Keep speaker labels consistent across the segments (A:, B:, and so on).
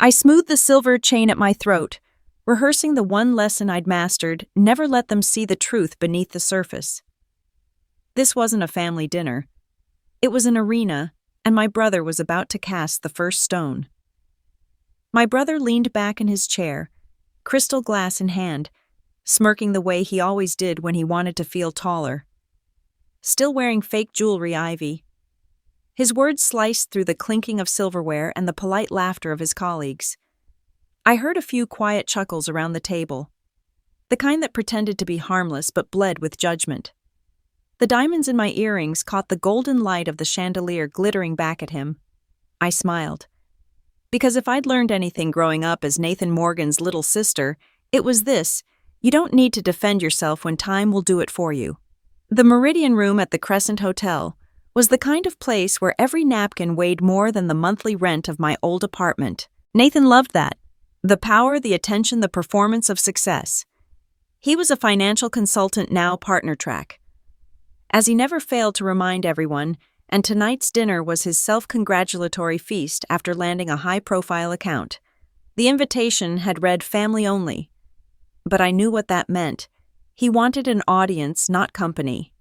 A: I smoothed the silver chain at my throat, rehearsing the one lesson I'd mastered: never let them see the truth beneath the surface. This wasn't a family dinner. It was an arena, and my brother was about to cast the first stone. My brother leaned back in his chair, crystal glass in hand, smirking the way he always did when he wanted to feel taller. Still wearing fake jewelry, Ivy. His words sliced through the clinking of silverware and the polite laughter of his colleagues. I heard a few quiet chuckles around the table, the kind that pretended to be harmless but bled with judgment. The diamonds in my earrings caught the golden light of the chandelier glittering back at him. I smiled. Because if I'd learned anything growing up as Nathan Morgan's little sister, it was this: you don't need to defend yourself when time will do it for you. The Meridian Room at the Crescent Hotel was the kind of place where every napkin weighed more than the monthly rent of my old apartment. Nathan loved that. The power, the attention, the performance of success. He was a financial consultant, now partner track. As he never failed to remind everyone, and tonight's dinner was his self-congratulatory feast after landing a high-profile account. The invitation had read family only, but I knew what that meant. He wanted an audience, not company.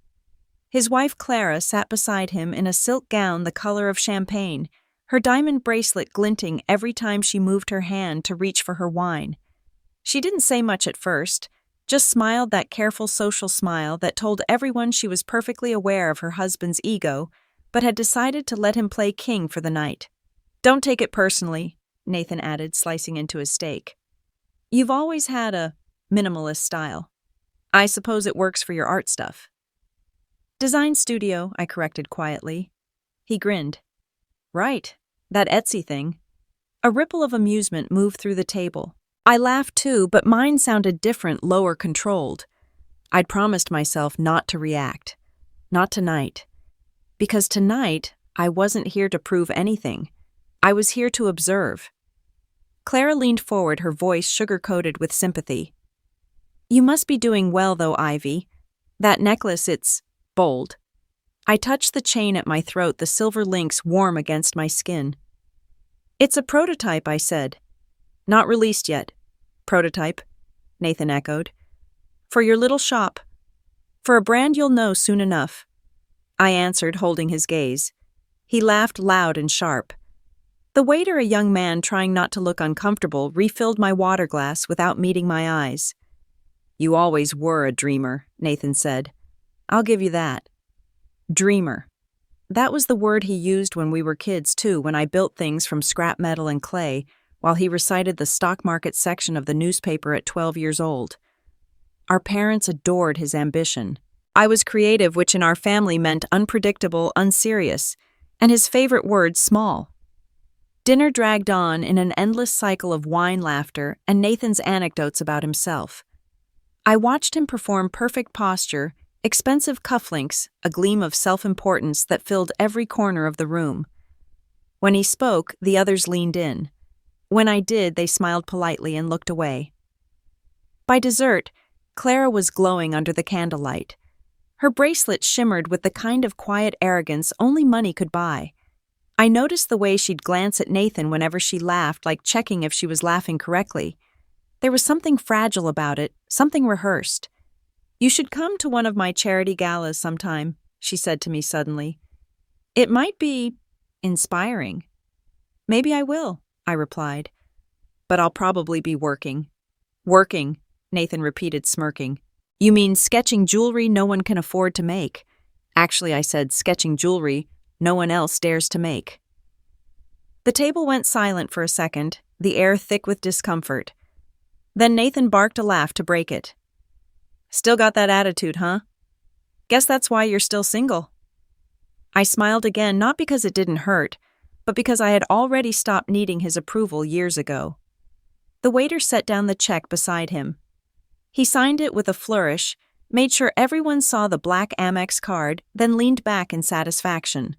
A: His wife Clara sat beside him in a silk gown the color of champagne, her diamond bracelet glinting every time she moved her hand to reach for her wine. She didn't say much at first, just smiled that careful social smile that told everyone she was perfectly aware of her husband's ego, but had decided to let him play king for the night. "Don't take it personally," Nathan added, slicing into his steak. "You've always had a minimalist style. I suppose it works for your art stuff." "Design studio," I corrected quietly. He grinned. "Right, that Etsy thing." A ripple of amusement moved through the table. I laughed too, but mine sounded different, lower controlled. I'd promised myself not to react. Not tonight. Because tonight, I wasn't here to prove anything. I was here to observe. Clara leaned forward, her voice sugar-coated with sympathy. "You must be doing well, though, Ivy. That necklace, it's bold." I touched the chain at my throat, the silver links warm against my skin. "It's a prototype," I said. "Not released yet." "Prototype," Nathan echoed. "For your little shop. For a brand you'll know soon enough." I answered, holding his gaze. He laughed loud and sharp. The waiter, a young man trying not to look uncomfortable, refilled my water glass without meeting my eyes. "You always were a dreamer," Nathan said. "I'll give you that." Dreamer. That was the word he used when we were kids, too, when I built things from scrap metal and clay, while he recited the stock market section of the newspaper at 12 years old. Our parents adored his ambition. I was creative, which in our family meant unpredictable, unserious, and his favorite word, small. Dinner dragged on in an endless cycle of wine laughter and Nathan's anecdotes about himself. I watched him perform perfect posture, expensive cufflinks, a gleam of self-importance that filled every corner of the room. When he spoke, the others leaned in. When I did, they smiled politely and looked away. By dessert, Clara was glowing under the candlelight. Her bracelet shimmered with the kind of quiet arrogance only money could buy. I noticed the way she'd glance at Nathan whenever she laughed, like checking if she was laughing correctly. There was something fragile about it, something rehearsed. "You should come to one of my charity galas sometime," she said to me suddenly. "It might be inspiring." "Maybe I will," I replied. "But I'll probably be working." "Working," Nathan repeated, smirking. "You mean sketching jewelry no one can afford to make." Actually, I said sketching jewelry no one else dares to make. The table went silent for a second, the air thick with discomfort. Then Nathan barked a laugh to break it. "Still got that attitude, huh? Guess that's why you're still single." I smiled again, not because it didn't hurt, but because I had already stopped needing his approval years ago. The waiter set down the check beside him. He signed it with a flourish, made sure everyone saw the black Amex card, then leaned back in satisfaction.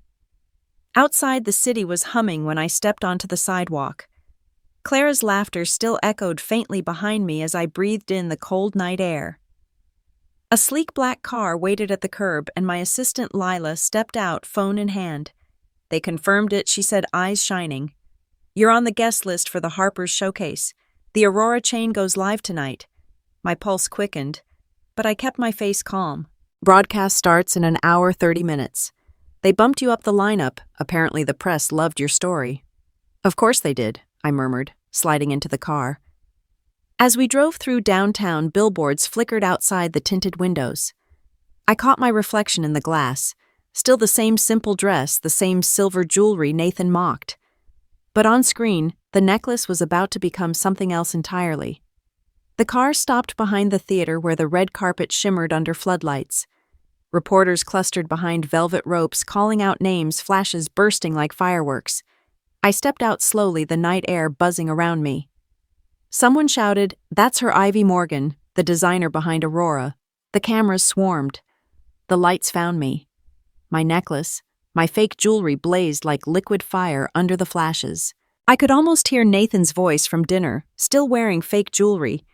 A: Outside, the city was humming when I stepped onto the sidewalk. Clara's laughter still echoed faintly behind me as I breathed in the cold night air. A sleek black car waited at the curb, and my assistant Lila stepped out, phone in hand. "They confirmed it," she said, eyes shining. You're on the guest list for the Harper's showcase. The Aurora chain goes live tonight. My pulse quickened, but I kept my face calm. Broadcast starts in an hour 30 minutes. They bumped you up the lineup. Apparently the press loved your story. Of course they did, I murmured, sliding into the car. As we drove through downtown, billboards flickered outside the tinted windows. I caught my reflection in the glass. Still the same simple dress, the same silver jewelry Nathan mocked. But on screen, the necklace was about to become something else entirely. The car stopped behind the theater where the red carpet shimmered under floodlights. Reporters clustered behind velvet ropes, calling out names, flashes bursting like fireworks. I stepped out slowly, the night air buzzing around me. Someone shouted, "That's her Ivy Morgan, the designer behind Aurora." The cameras swarmed. The lights found me. My necklace, my fake jewelry blazed like liquid fire under the flashes. I could almost hear Nathan's voice from dinner, still wearing fake jewelry.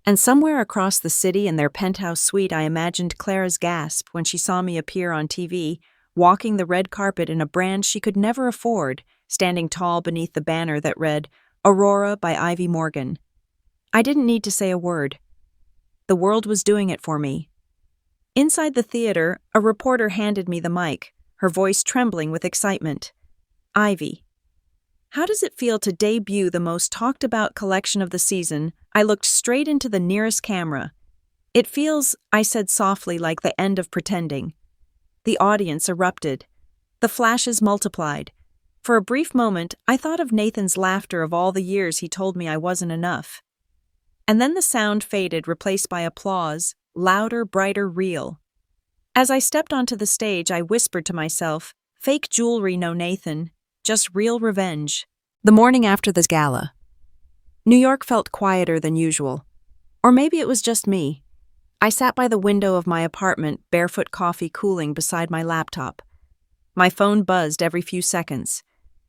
A: And somewhere across the city in their penthouse suite, I imagined Clara's gasp when she saw me appear on TV, walking the red carpet in a brand she could never afford, standing tall beneath the banner that read, "Aurora by Ivy Morgan." I didn't need to say a word. The world was doing it for me. Inside the theater, a reporter handed me the mic, her voice trembling with excitement. "Ivy, how does it feel to debut the most talked-about collection of the season?" I looked straight into the nearest camera. "It feels," I said softly, "like the end of pretending." The audience erupted. The flashes multiplied. For a brief moment, I thought of Nathan's laughter of all the years he told me I wasn't enough. And then the sound faded, replaced by applause, louder, brighter, real. As I stepped onto the stage, I whispered to myself, "Fake jewelry, no Nathan, just real revenge." The morning after the gala, New York felt quieter than usual. Or maybe it was just me. I sat by the window of my apartment, barefoot coffee cooling beside my laptop. My phone buzzed every few seconds.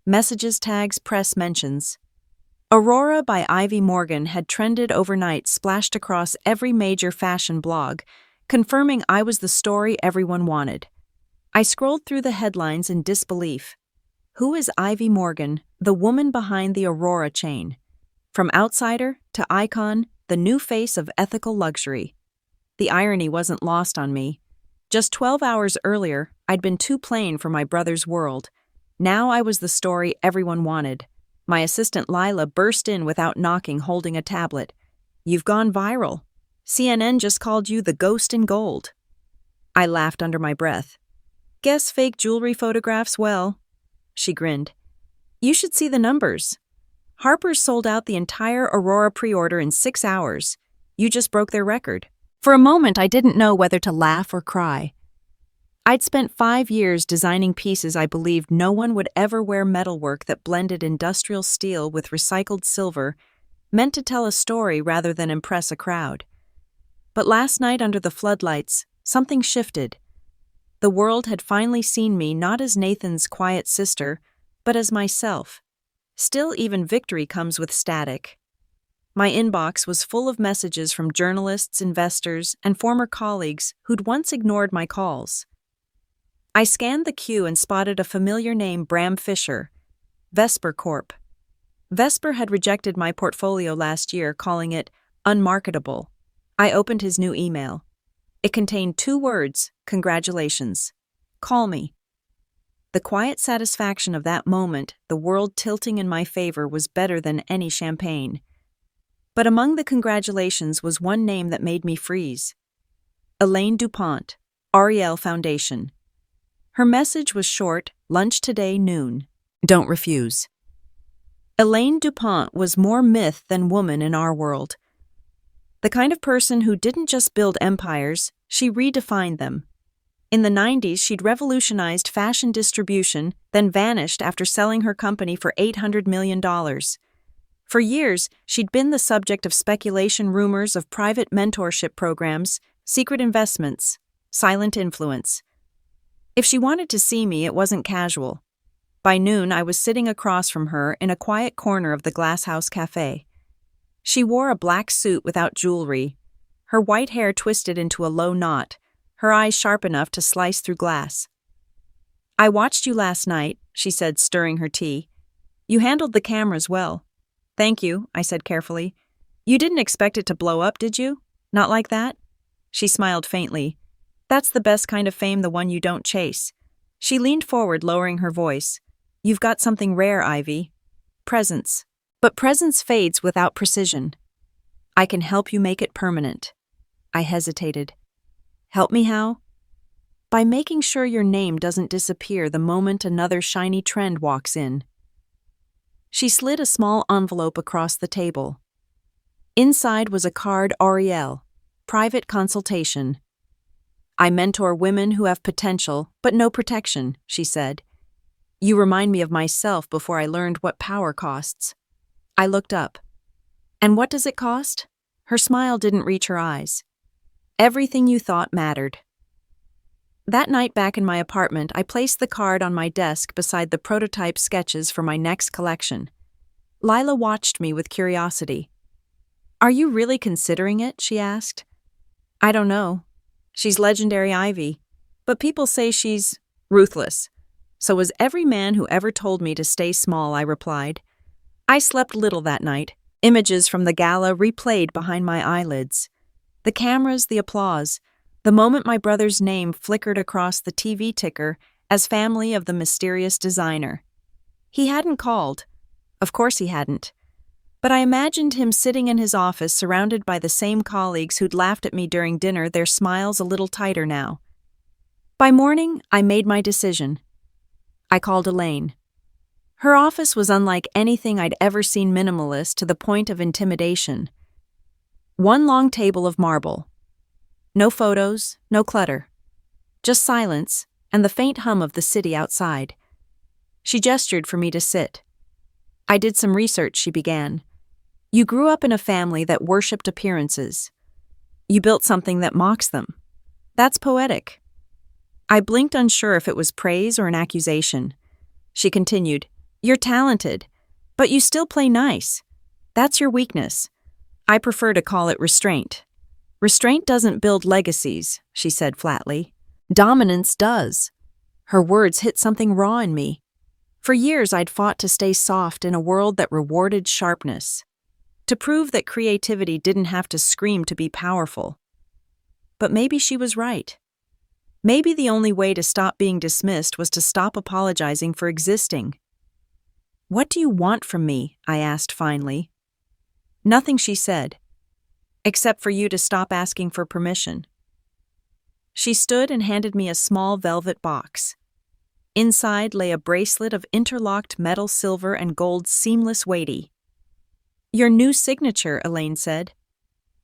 A: Messages, tags, press mentions. Aurora by Ivy Morgan had trended overnight, splashed across every major fashion blog, confirming I was the story everyone wanted. I scrolled through the headlines in disbelief. Who is Ivy Morgan, the woman behind the Aurora chain? From outsider to icon, the new face of ethical luxury. The irony wasn't lost on me. Just 12 hours earlier, I'd been too plain for my brother's world. Now I was the story everyone wanted. My assistant Lila burst in without knocking, holding a tablet. "You've gone viral. CNN just called you the ghost in gold." I laughed under my breath. "Guess fake jewelry photographs well." She grinned. "You should see the numbers. Harper's sold out the entire Aurora pre-order in 6 hours. You just broke their record." For a moment, I didn't know whether to laugh or cry. I'd spent 5 years designing pieces I believed no one would ever wear, metalwork that blended industrial steel with recycled silver, meant to tell a story rather than impress a crowd. But last night under the floodlights, something shifted. The world had finally seen me not as Nathan's quiet sister, but as myself. Still, even victory comes with static. My inbox was full of messages from journalists, investors, and former colleagues who'd once ignored my calls. I scanned the queue and spotted a familiar name, Bram Fisher, Vesper Corp. Vesper had rejected my portfolio last year, calling it unmarketable. I opened his new email. It contained 2 words, "Congratulations. Call me." The quiet satisfaction of that moment, the world tilting in my favor, was better than any champagne. But among the congratulations was one name that made me freeze. Elaine DuPont, Ariel Foundation. Her message was short, lunch today, noon. Don't refuse. Elaine DuPont was more myth than woman in our world. The kind of person who didn't just build empires, she redefined them. In the 90s, she'd revolutionized fashion distribution, then vanished after selling her company for $800 million. For years, she'd been the subject of speculation, rumors of private mentorship programs, secret investments, silent influence. If she wanted to see me, it wasn't casual. By noon, I was sitting across from her in a quiet corner of the Glass House Cafe. She wore a black suit without jewelry, her white hair twisted into a low knot, her eyes sharp enough to slice through glass. "I watched you last night," she said, stirring her tea. You handled the cameras well. Thank you, I said carefully. You didn't expect it to blow up, did you? Not like that? She smiled faintly. That's the best kind of fame, the one you don't chase. She leaned forward, lowering her voice. You've got something rare, Ivy. Presence. But presence fades without precision. I can help you make it permanent. I hesitated. Help me how? By making sure your name doesn't disappear the moment another shiny trend walks in. She slid a small envelope across the table. Inside was a card, Ariel, private consultation. I mentor women who have potential, but no protection, she said. You remind me of myself before I learned what power costs. I looked up. And what does it cost? Her smile didn't reach her eyes. Everything you thought mattered. That night back in my apartment, I placed the card on my desk beside the prototype sketches for my next collection. Lila watched me with curiosity. Are you really considering it? She asked. I don't know. She's legendary Ivy, but people say she's ruthless. So was every man who ever told me to stay small, I replied. I slept little that night. Images from the gala replayed behind my eyelids. The cameras, the applause, the moment my brother's name flickered across the TV ticker as family of the mysterious designer. He hadn't called. Of course he hadn't. But I imagined him sitting in his office surrounded by the same colleagues who'd laughed at me during dinner, their smiles a little tighter now. By morning, I made my decision. I called Elaine. Her office was unlike anything I'd ever seen, minimalist to the point of intimidation. One long table of marble. No photos, no clutter. Just silence and the faint hum of the city outside. She gestured for me to sit. I did some research, she began. You grew up in a family that worshipped appearances. You built something that mocks them. That's poetic. I blinked, unsure if it was praise or an accusation. She continued, You're talented, but you still play nice. That's your weakness. I prefer to call it restraint. Restraint doesn't build legacies, she said flatly. Dominance does. Her words hit something raw in me. For years I'd fought to stay soft in a world that rewarded sharpness. To prove that creativity didn't have to scream to be powerful. But maybe she was right. Maybe the only way to stop being dismissed was to stop apologizing for existing. What do you want from me? I asked finally. Nothing, she said, except for you to stop asking for permission. She stood and handed me a small velvet box. Inside lay a bracelet of interlocked metal, silver, and gold, seamless, weighty. Your new signature, Elaine said.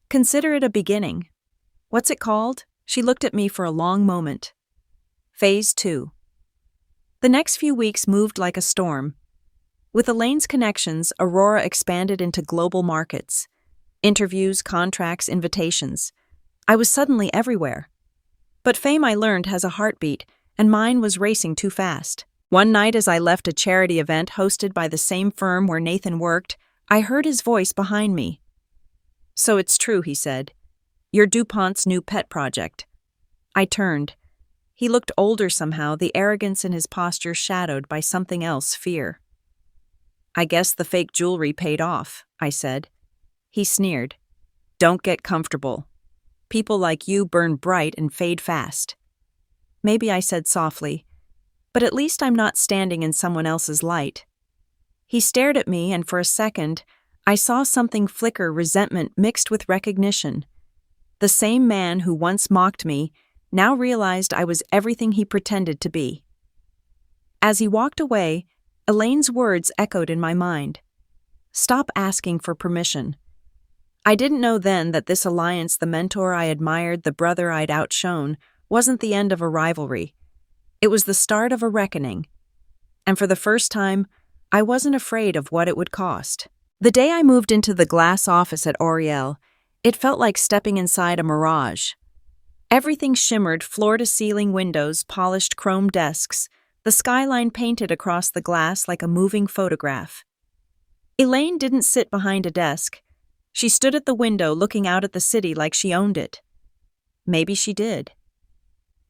A: Consider it a beginning. What's it called? She looked at me for a long moment. Phase 2. The next few weeks moved like a storm. With Elaine's connections, Aurora expanded into global markets. Interviews, contracts, invitations. I was suddenly everywhere. But fame, I learned, has a heartbeat, and mine was racing too fast. One night as I left a charity event hosted by the same firm where Nathan worked, I heard his voice behind me. So it's true, he said. You're DuPont's new pet project. I turned. He looked older somehow, the arrogance in his posture shadowed by something else, fear. I guess the fake jewelry paid off, I said. He sneered. Don't get comfortable. People like you burn bright and fade fast. Maybe, I said softly, but at least I'm not standing in someone else's light. He stared at me, and for a second, I saw something flicker, resentment mixed with recognition. The same man who once mocked me now realized I was everything he pretended to be. As he walked away, Elaine's words echoed in my mind. Stop asking for permission. I didn't know then that this alliance, the mentor I admired, the brother I'd outshone, wasn't the end of a rivalry. It was the start of a reckoning. And for the first time, I wasn't afraid of what it would cost. The day I moved into the glass office at Oriel, it felt like stepping inside a mirage. Everything shimmered, floor-to-ceiling windows, polished chrome desks, the skyline painted across the glass like a moving photograph. Elaine didn't sit behind a desk. She stood at the window looking out at the city like she owned it. Maybe she did.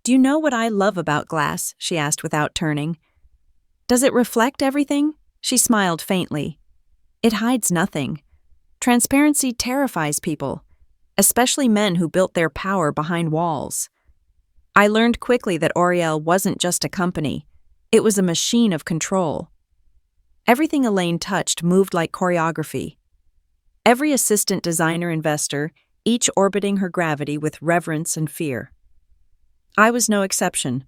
A: Do you know what I love about glass? She asked without turning. Does it reflect everything? She smiled faintly. It hides nothing. Transparency terrifies people, especially men who built their power behind walls. I learned quickly that Oriel wasn't just a company. It was a machine of control. Everything Elaine touched moved like choreography. Every assistant designer investor, each orbiting her gravity with reverence and fear. I was no exception.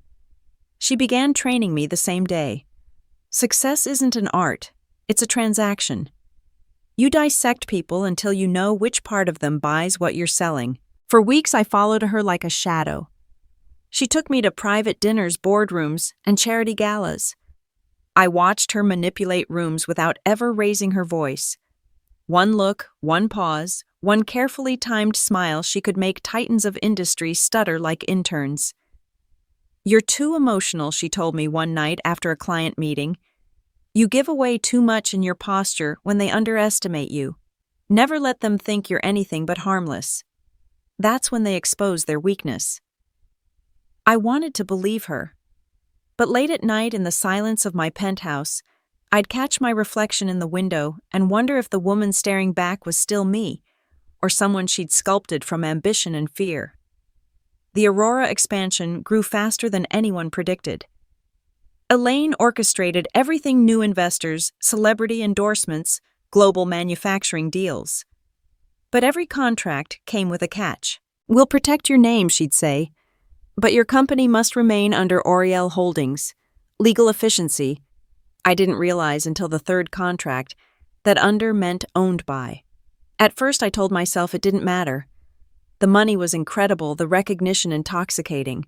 A: She began training me the same day. Success isn't an art, it's a transaction. You dissect people until you know which part of them buys what you're selling. For weeks I followed her like a shadow. She took me to private dinners, boardrooms, and charity galas. I watched her manipulate rooms without ever raising her voice. One look, one pause, one carefully timed smile, she could make titans of industry stutter like interns. "You're too emotional," she told me one night after a client meeting. "You give away too much in your posture when they underestimate you. Never let them think you're anything but harmless. That's when they expose their weakness." I wanted to believe her. But late at night in the silence of my penthouse, I'd catch my reflection in the window and wonder if the woman staring back was still me, or someone she'd sculpted from ambition and fear. The Aurora expansion grew faster than anyone predicted. Elaine orchestrated everything: new investors, celebrity endorsements, global manufacturing deals. But every contract came with a catch. "We'll protect your name," she'd say, "but your company must remain under Oriel Holdings. Legal efficiency." I didn't realize until the third contract that under meant owned by. At first I told myself it didn't matter. The money was incredible, the recognition intoxicating.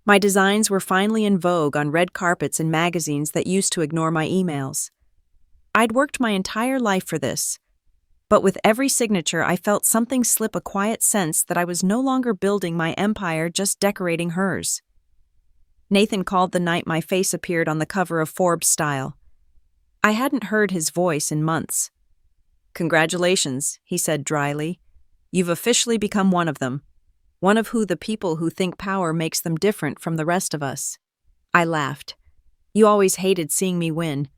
A: My designs were finally in vogue on red carpets and magazines that used to ignore my emails. I'd worked my entire life for this. But with every signature, I felt something slip, a quiet sense that I was no longer building my empire, just decorating hers. Nathan called the night my face appeared on the cover of Forbes Style. I hadn't heard his voice in months. "Congratulations," he said dryly. "You've officially become one of them. One of the people who think power makes them different from the rest of us." I laughed. "You always hated seeing me win."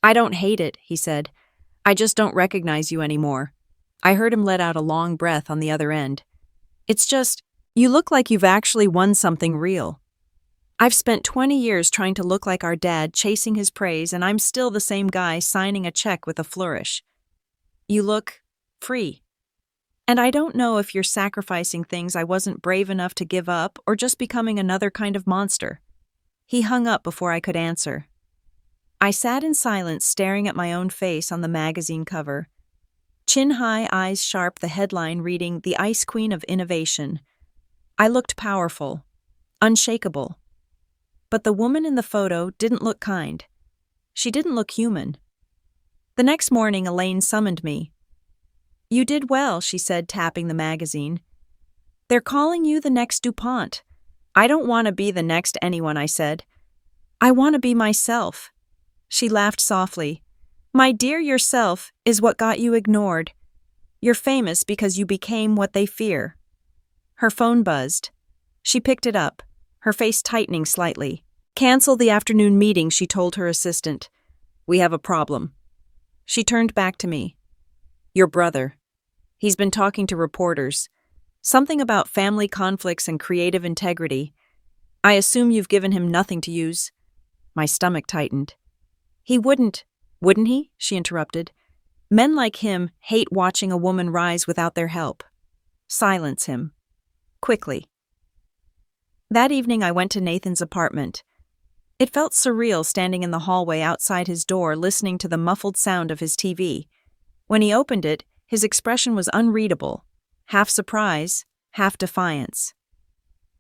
A: "I don't hate it," he said. "I just don't recognize you anymore." I heard him let out a long breath on the other end. "It's just, you look like you've actually won something real. I've spent 20 years trying to look like our dad, chasing his praise, and I'm still the same guy signing a check with a flourish. You look free. And I don't know if you're sacrificing things I wasn't brave enough to give up or just becoming another kind of monster." He hung up before I could answer. I sat in silence, staring at my own face on the magazine cover. Chin high, eyes sharp, the headline reading, "The Ice Queen of Innovation." I looked powerful, unshakable. But the woman in the photo didn't look kind. She didn't look human. The next morning, Elaine summoned me. "You did well," she said, tapping the magazine. "They're calling you the next DuPont." "I don't want to be the next anyone," I said. "I want to be myself." She laughed softly. "My dear, yourself is what got you ignored. You're famous because you became what they fear." Her phone buzzed. She picked it up, her face tightening slightly. "Cancel the afternoon meeting," she told her assistant. "We have a problem." She turned back to me. "Your brother. He's been talking to reporters. Something about family conflicts and creative integrity. I assume you've given him nothing to use." My stomach tightened. "He wouldn't he?" she interrupted. "Men like him hate watching a woman rise without their help. Silence him. Quickly." That evening I went to Nathan's apartment. It felt surreal standing in the hallway outside his door, listening to the muffled sound of his TV. When he opened it, his expression was unreadable, half surprise, half defiance.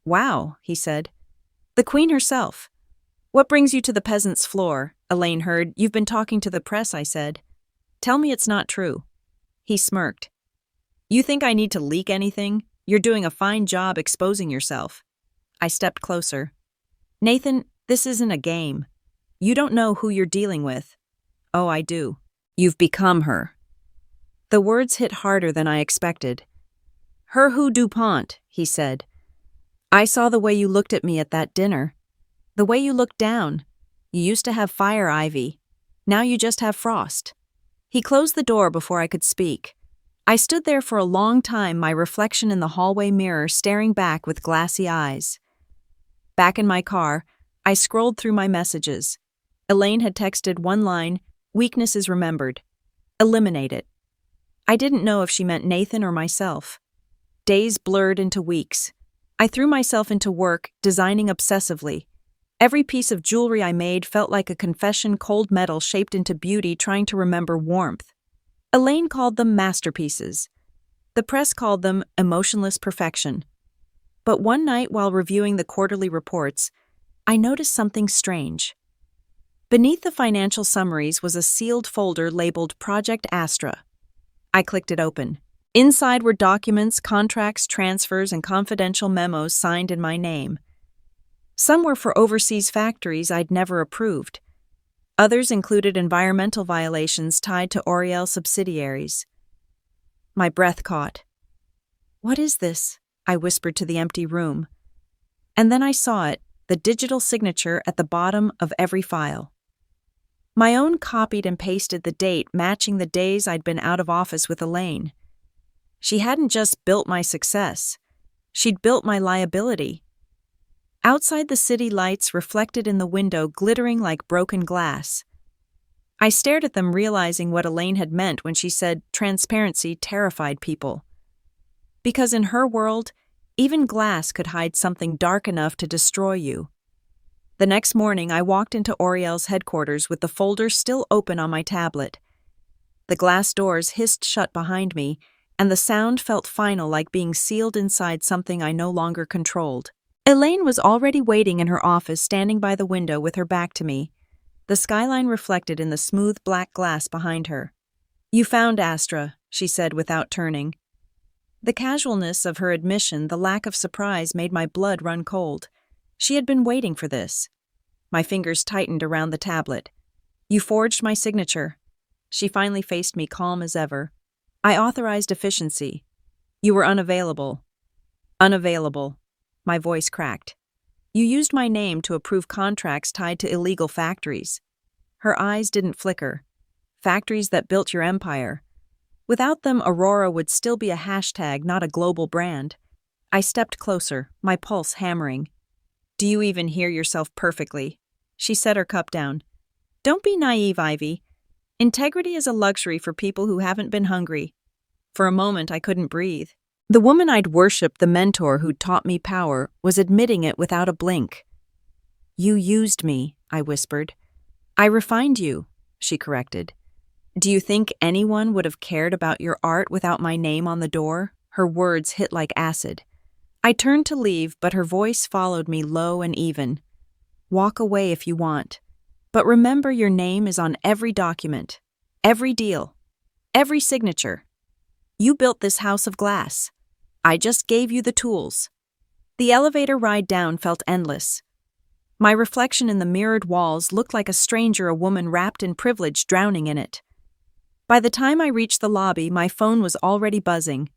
A: "Wow," he said. "The Queen herself. What brings you to the peasant's floor?" Elaine heard. "You've been talking to the press," I said. "Tell me it's not true." He smirked. "You think I need to leak anything? You're doing a fine job exposing yourself." I stepped closer. "Nathan, this isn't a game. You don't know who you're dealing with." "Oh, I do. You've become her." The words hit harder than I expected. "Her who DuPont," he said. "I saw the way you looked at me at that dinner. The way you looked down. You used to have fire, Ivy. Now you just have frost." He closed the door before I could speak. I stood there for a long time, my reflection in the hallway mirror staring back with glassy eyes. Back in my car, I scrolled through my messages. Elaine had texted one line, "Weakness is remembered. Eliminate it." I didn't know if she meant Nathan or myself. Days blurred into weeks. I threw myself into work, designing obsessively. Every piece of jewelry I made felt like a confession, cold metal shaped into beauty, trying to remember warmth. Elaine called them masterpieces. The press called them emotionless perfection. But one night while reviewing the quarterly reports, I noticed something strange. Beneath the financial summaries was a sealed folder labeled Project Astra. I clicked it open. Inside were documents, contracts, transfers, and confidential memos signed in my name. Some were for overseas factories I'd never approved. Others included environmental violations tied to Oriel subsidiaries. My breath caught. "What is this?" I whispered to the empty room. And then I saw it, the digital signature at the bottom of every file. My own copied and pasted the date matching the days I'd been out of office with Elaine. She hadn't just built my success. She'd built my liability. Outside, the city lights reflected in the window, glittering like broken glass. I stared at them, realizing what Elaine had meant when she said transparency terrified people. Because in her world, even glass could hide something dark enough to destroy you. The next morning, I walked into Oriel's headquarters with the folder still open on my tablet. The glass doors hissed shut behind me, and the sound felt final, like being sealed inside something I no longer controlled. Elaine was already waiting in her office, standing by the window with her back to me, the skyline reflected in the smooth black glass behind her. "You found Astra," she said without turning. The casualness of her admission, the lack of surprise, made my blood run cold. She had been waiting for this. My fingers tightened around the tablet. "You forged my signature." She finally faced me, calm as ever. "I authorized efficiency. You were unavailable." "Unavailable." My voice cracked. "You used my name to approve contracts tied to illegal factories." Her eyes didn't flicker. "Factories that built your empire. Without them, Aurora would still be a hashtag, not a global brand." I stepped closer, my pulse hammering. "Do you even hear yourself perfectly?" She set her cup down. "Don't be naive, Ivy. Integrity is a luxury for people who haven't been hungry." For a moment, I couldn't breathe. The woman I'd worshipped, the mentor who'd taught me power, was admitting it without a blink. "You used me," I whispered. "I refined you," she corrected. "Do you think anyone would have cared about your art without my name on the door?" Her words hit like acid. I turned to leave, but her voice followed me, low and even. "Walk away if you want. But remember, your name is on every document, every deal, every signature. You built this house of glass. I just gave you the tools." The elevator ride down felt endless. My reflection in the mirrored walls looked like a stranger, a woman wrapped in privilege, drowning in it. By the time I reached the lobby, my phone was already buzzing.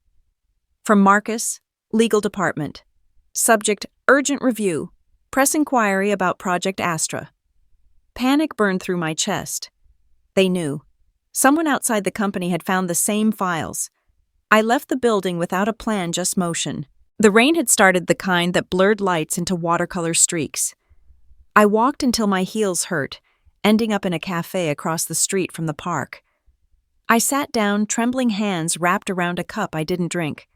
A: From Marcus, Legal Department. Subject, urgent review. Press inquiry about Project Astra. Panic burned through my chest. They knew. Someone outside the company had found the same files. I left the building without a plan, just motion. The rain had started, the kind that blurred lights into watercolor streaks. I walked until my heels hurt, ending up in a cafe across the street from the park. I sat down, trembling hands wrapped around a cup I didn't drink.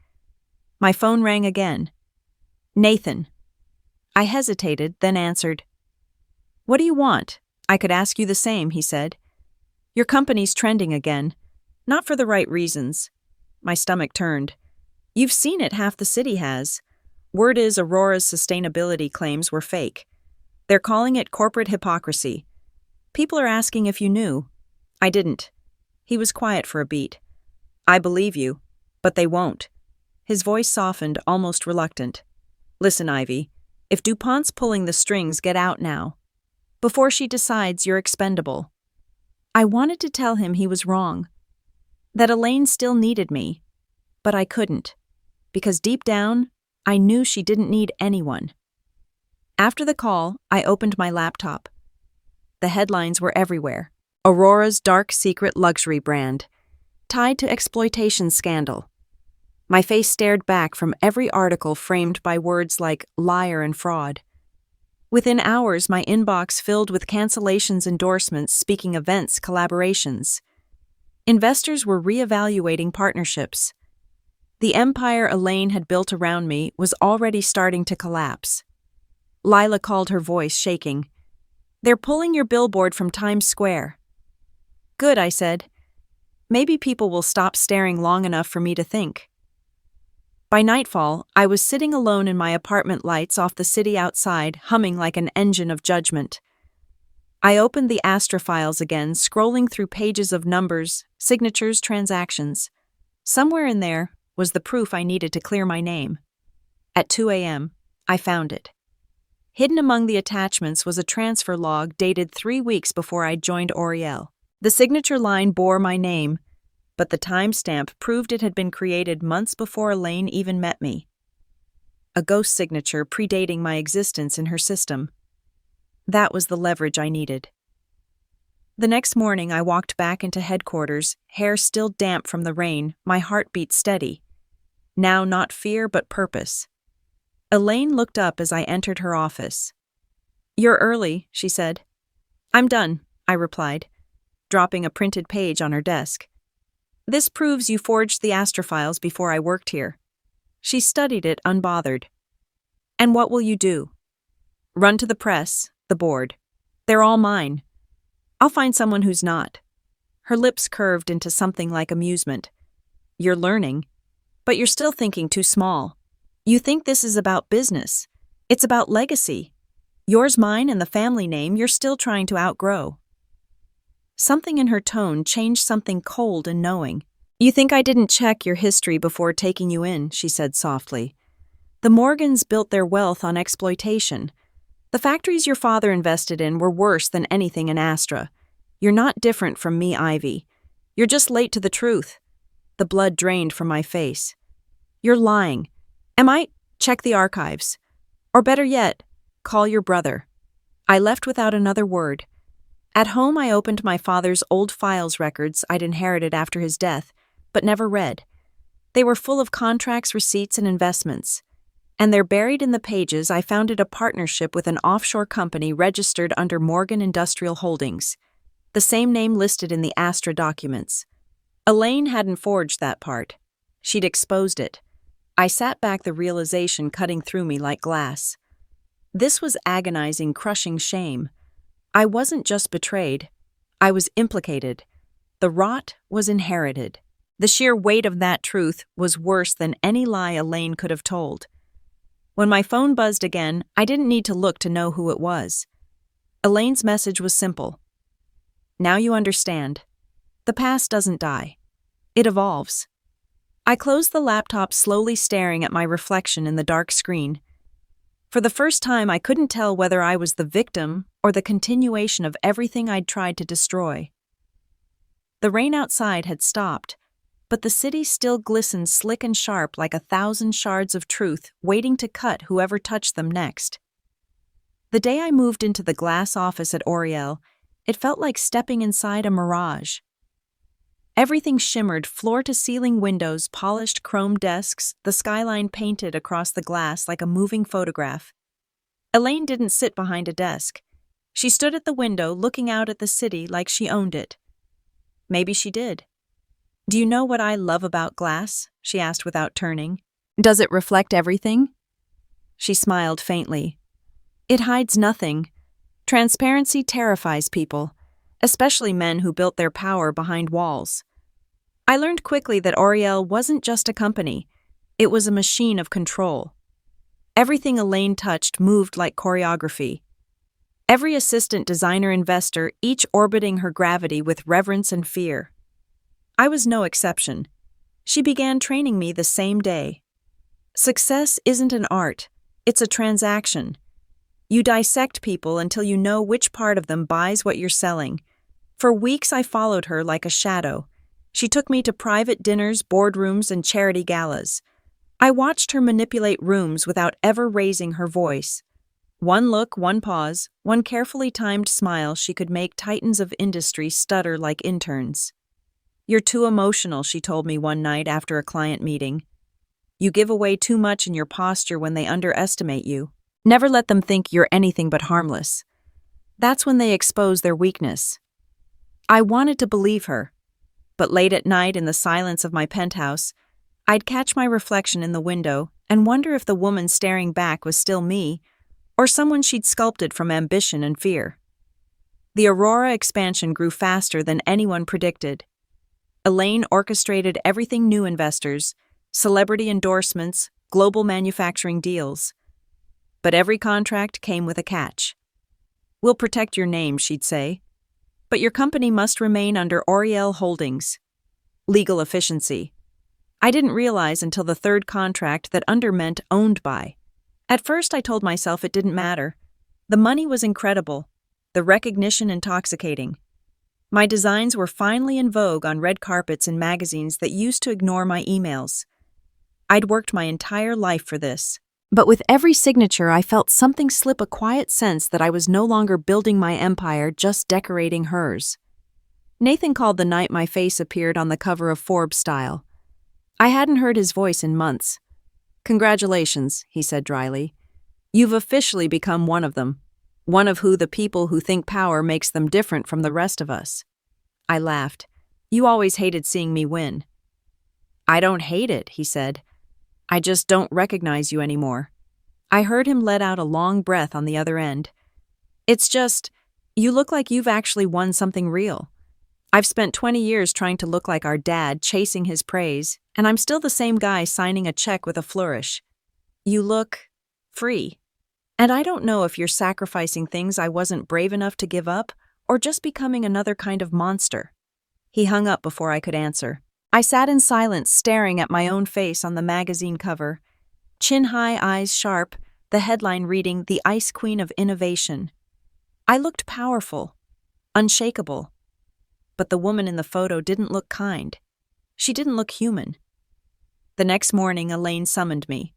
A: My phone rang again. "Nathan." I hesitated, then answered. "What do you want? I could ask you the same," he said. "Your company's trending again. Not for the right reasons." My stomach turned. "You've seen it, half the city has. Word is Aurora's sustainability claims were fake. They're calling it corporate hypocrisy. People are asking if you knew." I didn't. He was quiet for a beat. "I believe you, but they won't." His voice softened, almost reluctant. "Listen, Ivy, if DuPont's pulling the strings, get out now. Before she decides you're expendable." I wanted to tell him he was wrong. That Elaine still needed me. But I couldn't. Because deep down, I knew she didn't need anyone. After the call, I opened my laptop. The headlines were everywhere. Aurora's dark secret luxury brand, tied to exploitation scandal. My face stared back from every article framed by words like liar and fraud. Within hours, my inbox filled with cancellations, endorsements, speaking events, collaborations. Investors were reevaluating partnerships. The empire Elaine had built around me was already starting to collapse. Lila called, her voice shaking. "They're pulling your billboard from Times Square." "Good," I said. "Maybe people will stop staring long enough for me to think." By nightfall, I was sitting alone in my apartment, lights off, the city outside humming like an engine of judgment. I opened the Astra files again, scrolling through pages of numbers, signatures, transactions. Somewhere in there was the proof I needed to clear my name. At 2 a.m., I found it. Hidden among the attachments was a transfer log dated 3 weeks before I'd joined Oriel. The signature line bore my name, but the timestamp proved it had been created months before Elaine even met me. A ghost signature predating my existence in her system. That was the leverage I needed. The next morning, I walked back into headquarters, hair still damp from the rain, my heartbeat steady. Now not fear, but purpose. Elaine looked up as I entered her office. "You're early," she said. "I'm done," I replied, dropping a printed page on her desk. "This proves you forged the Astra files before I worked here." She studied it unbothered. "And what will you do?" "Run to the press, the board. They're all mine. I'll find someone who's not." Her lips curved into something like amusement. "You're learning, but you're still thinking too small. You think this is about business. It's about legacy. Yours, mine, and the family name you're still trying to outgrow." Something in her tone changed, something cold and knowing. "You think I didn't check your history before taking you in," she said softly. "The Morgans built their wealth on exploitation. The factories your father invested in were worse than anything in Astra. You're not different from me, Ivy. You're just late to the truth." The blood drained from my face. "You're lying. Am I? Check the archives. Or better yet, call your brother." I left without another word. At home, I opened my father's old files records I'd inherited after his death, but never read. They were full of contracts, receipts, and investments. And there, buried in the pages, I founded a partnership with an offshore company registered under Morgan Industrial Holdings, the same name listed in the Astra documents. Elaine hadn't forged that part. She'd exposed it. I sat back, the realization cutting through me like glass. This was agonizing, crushing shame. I wasn't just betrayed. I was implicated. The rot was inherited. The sheer weight of that truth was worse than any lie Elaine could have told. When my phone buzzed again, I didn't need to look to know who it was. Elaine's message was simple. "Now you understand. The past doesn't die. It evolves." I closed the laptop, slowly staring at my reflection in the dark screen. For the first time, I couldn't tell whether I was the victim or the continuation of everything I'd tried to destroy. The rain outside had stopped, but the city still glistened slick and sharp like 1,000 shards of truth waiting to cut whoever touched them next. The day I moved into the glass office at Oriel, it felt like stepping inside a mirage. Everything shimmered, floor-to-ceiling windows, polished chrome desks, the skyline painted across the glass like a moving photograph. Elaine didn't sit behind a desk. She stood at the window, looking out at the city like she owned it. Maybe she did. "Do you know what I love about glass?" she asked without turning. "Does it reflect everything?" She smiled faintly. "It hides nothing. Transparency terrifies people, especially men who built their power behind walls." I learned quickly that Oriel wasn't just a company. It was a machine of control. Everything Elaine touched moved like choreography. Every assistant, designer, investor, each orbiting her gravity with reverence and fear. I was no exception. She began training me the same day. Success isn't an art. It's a transaction. You dissect people until you know which part of them buys what you're selling. For weeks, I followed her like a shadow. She took me to private dinners, boardrooms, and charity galas. I watched her manipulate rooms without ever raising her voice. One look, one pause, one carefully timed smile she could make titans of industry stutter like interns. "You're too emotional," she told me one night after a client meeting. "You give away too much in your posture when they underestimate you. Never let them think you're anything but harmless. That's when they expose their weakness." I wanted to believe her, but late at night in the silence of my penthouse, I'd catch my reflection in the window and wonder if the woman staring back was still me, or someone she'd sculpted from ambition and fear. The Aurora expansion grew faster than anyone predicted. Elaine orchestrated everything: new investors, celebrity endorsements, global manufacturing deals. But every contract came with a catch. "We'll protect your name," she'd say, "but your company must remain under Oriel Holdings." Legal efficiency. I didn't realize until the third contract that under meant owned by. At first I told myself it didn't matter. The money was incredible, the recognition intoxicating. My designs were finally in vogue on red carpets and magazines that used to ignore my emails. I'd worked my entire life for this. But with every signature, I felt something slip, a quiet sense that I was no longer building my empire, just decorating hers. Nathan called the night my face appeared on the cover of Forbes Style. I hadn't heard his voice in months. "Congratulations," he said dryly. "You've officially become one of them. One of the people who think power makes them different from the rest of us." I laughed. "You always hated seeing me win." "I don't hate it," he said. "I just don't recognize you anymore." I heard him let out a long breath on the other end. "It's just, you look like you've actually won something real. I've spent 20 years trying to look like our dad, chasing his praise, and I'm still the same guy signing a check with a flourish. You look free. And I don't know if you're sacrificing things I wasn't brave enough to give up, or just becoming another kind of monster." He hung up before I could answer. I sat in silence, staring at my own face on the magazine cover. Chin high, eyes sharp, the headline reading, "The Ice Queen of Innovation." I looked powerful, unshakable. But the woman in the photo didn't look kind. She didn't look human. The next morning, Elaine summoned me.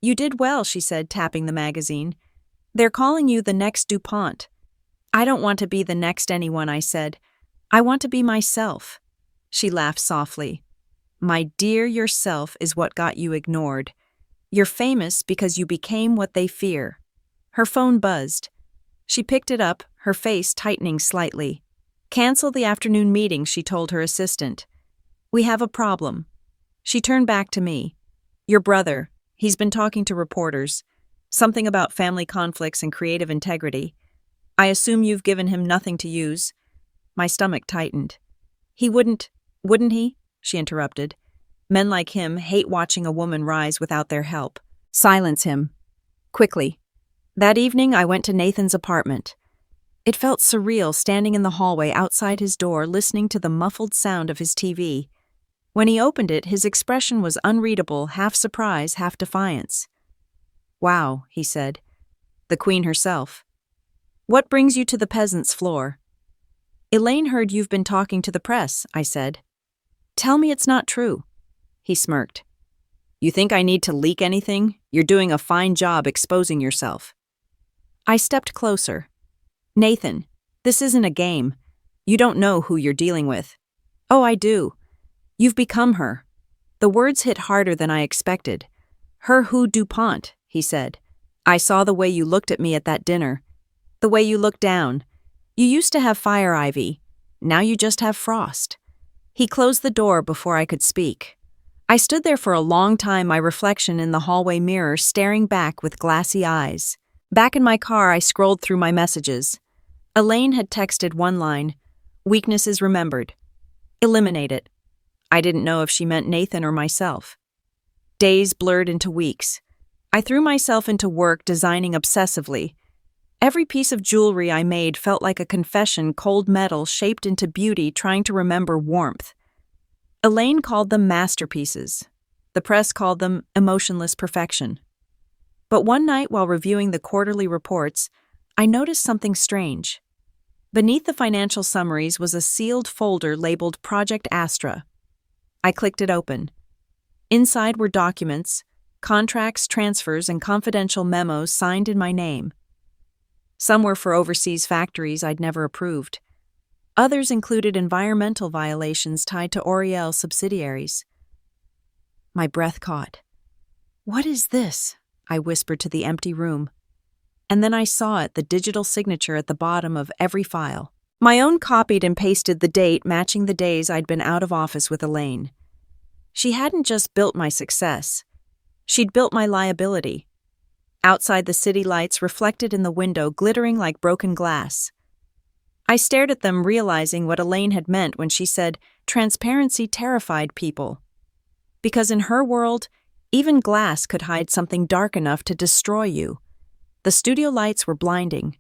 A: "You did well," she said, tapping the magazine. "They're calling you the next DuPont." "I don't want to be the next anyone," I said. "I want to be myself." She laughed softly. "My dear, yourself is what got you ignored. You're famous because you became what they fear." Her phone buzzed. She picked it up, her face tightening slightly. "Cancel the afternoon meeting," she told her assistant. "We have a problem." She turned back to me. "Your brother, he's been talking to reporters. Something about family conflicts and creative integrity. I assume you've given him nothing to use." My stomach tightened. "He wouldn't he?" she interrupted. "Men like him hate watching a woman rise without their help. Silence him. Quickly." That evening, I went to Nathan's apartment. It felt surreal standing in the hallway outside his door, listening to the muffled sound of his TV. When he opened it, his expression was unreadable, half surprise, half defiance. "Wow," he said. "The queen herself. What brings you to the peasant's floor?" "Elaine heard you've been talking to the press," I said. "Tell me it's not true." He smirked. "You think I need to leak anything? You're doing a fine job exposing yourself." I stepped closer. "Nathan, this isn't a game. You don't know who you're dealing with." "Oh, I do. You've become her." The words hit harder than I expected. "Her who DuPont," he said. "I saw the way you looked at me at that dinner. The way you looked down. You used to have fire ivy. Now you just have frost." He closed the door before I could speak. I stood there for a long time, my reflection in the hallway mirror staring back with glassy eyes. Back in my car, I scrolled through my messages. Elaine had texted one line, "Weaknesses remembered. Eliminate it." I didn't know if she meant Nathan or myself. Days blurred into weeks. I threw myself into work designing obsessively. Every piece of jewelry I made felt like a confession, cold metal shaped into beauty, trying to remember warmth. Elaine called them masterpieces. The press called them emotionless perfection. But one night while reviewing the quarterly reports, I noticed something strange. Beneath the financial summaries was a sealed folder labeled Project Astra. I clicked it open. Inside were documents, contracts, transfers, and confidential memos signed in my name. Some were for overseas factories I'd never approved. Others included environmental violations tied to Oriel subsidiaries. My breath caught. "What is this?" I whispered to the empty room. And then I saw it, the digital signature at the bottom of every file. My own copied and pasted the date matching the days I'd been out of office with Elaine. She hadn't just built my success. She'd built my liability. Outside, the city lights reflected in the window, glittering like broken glass. I stared at them, realizing what Elaine had meant when she said transparency terrified people. Because in her world, even glass could hide something dark enough to destroy you. The studio lights were blinding.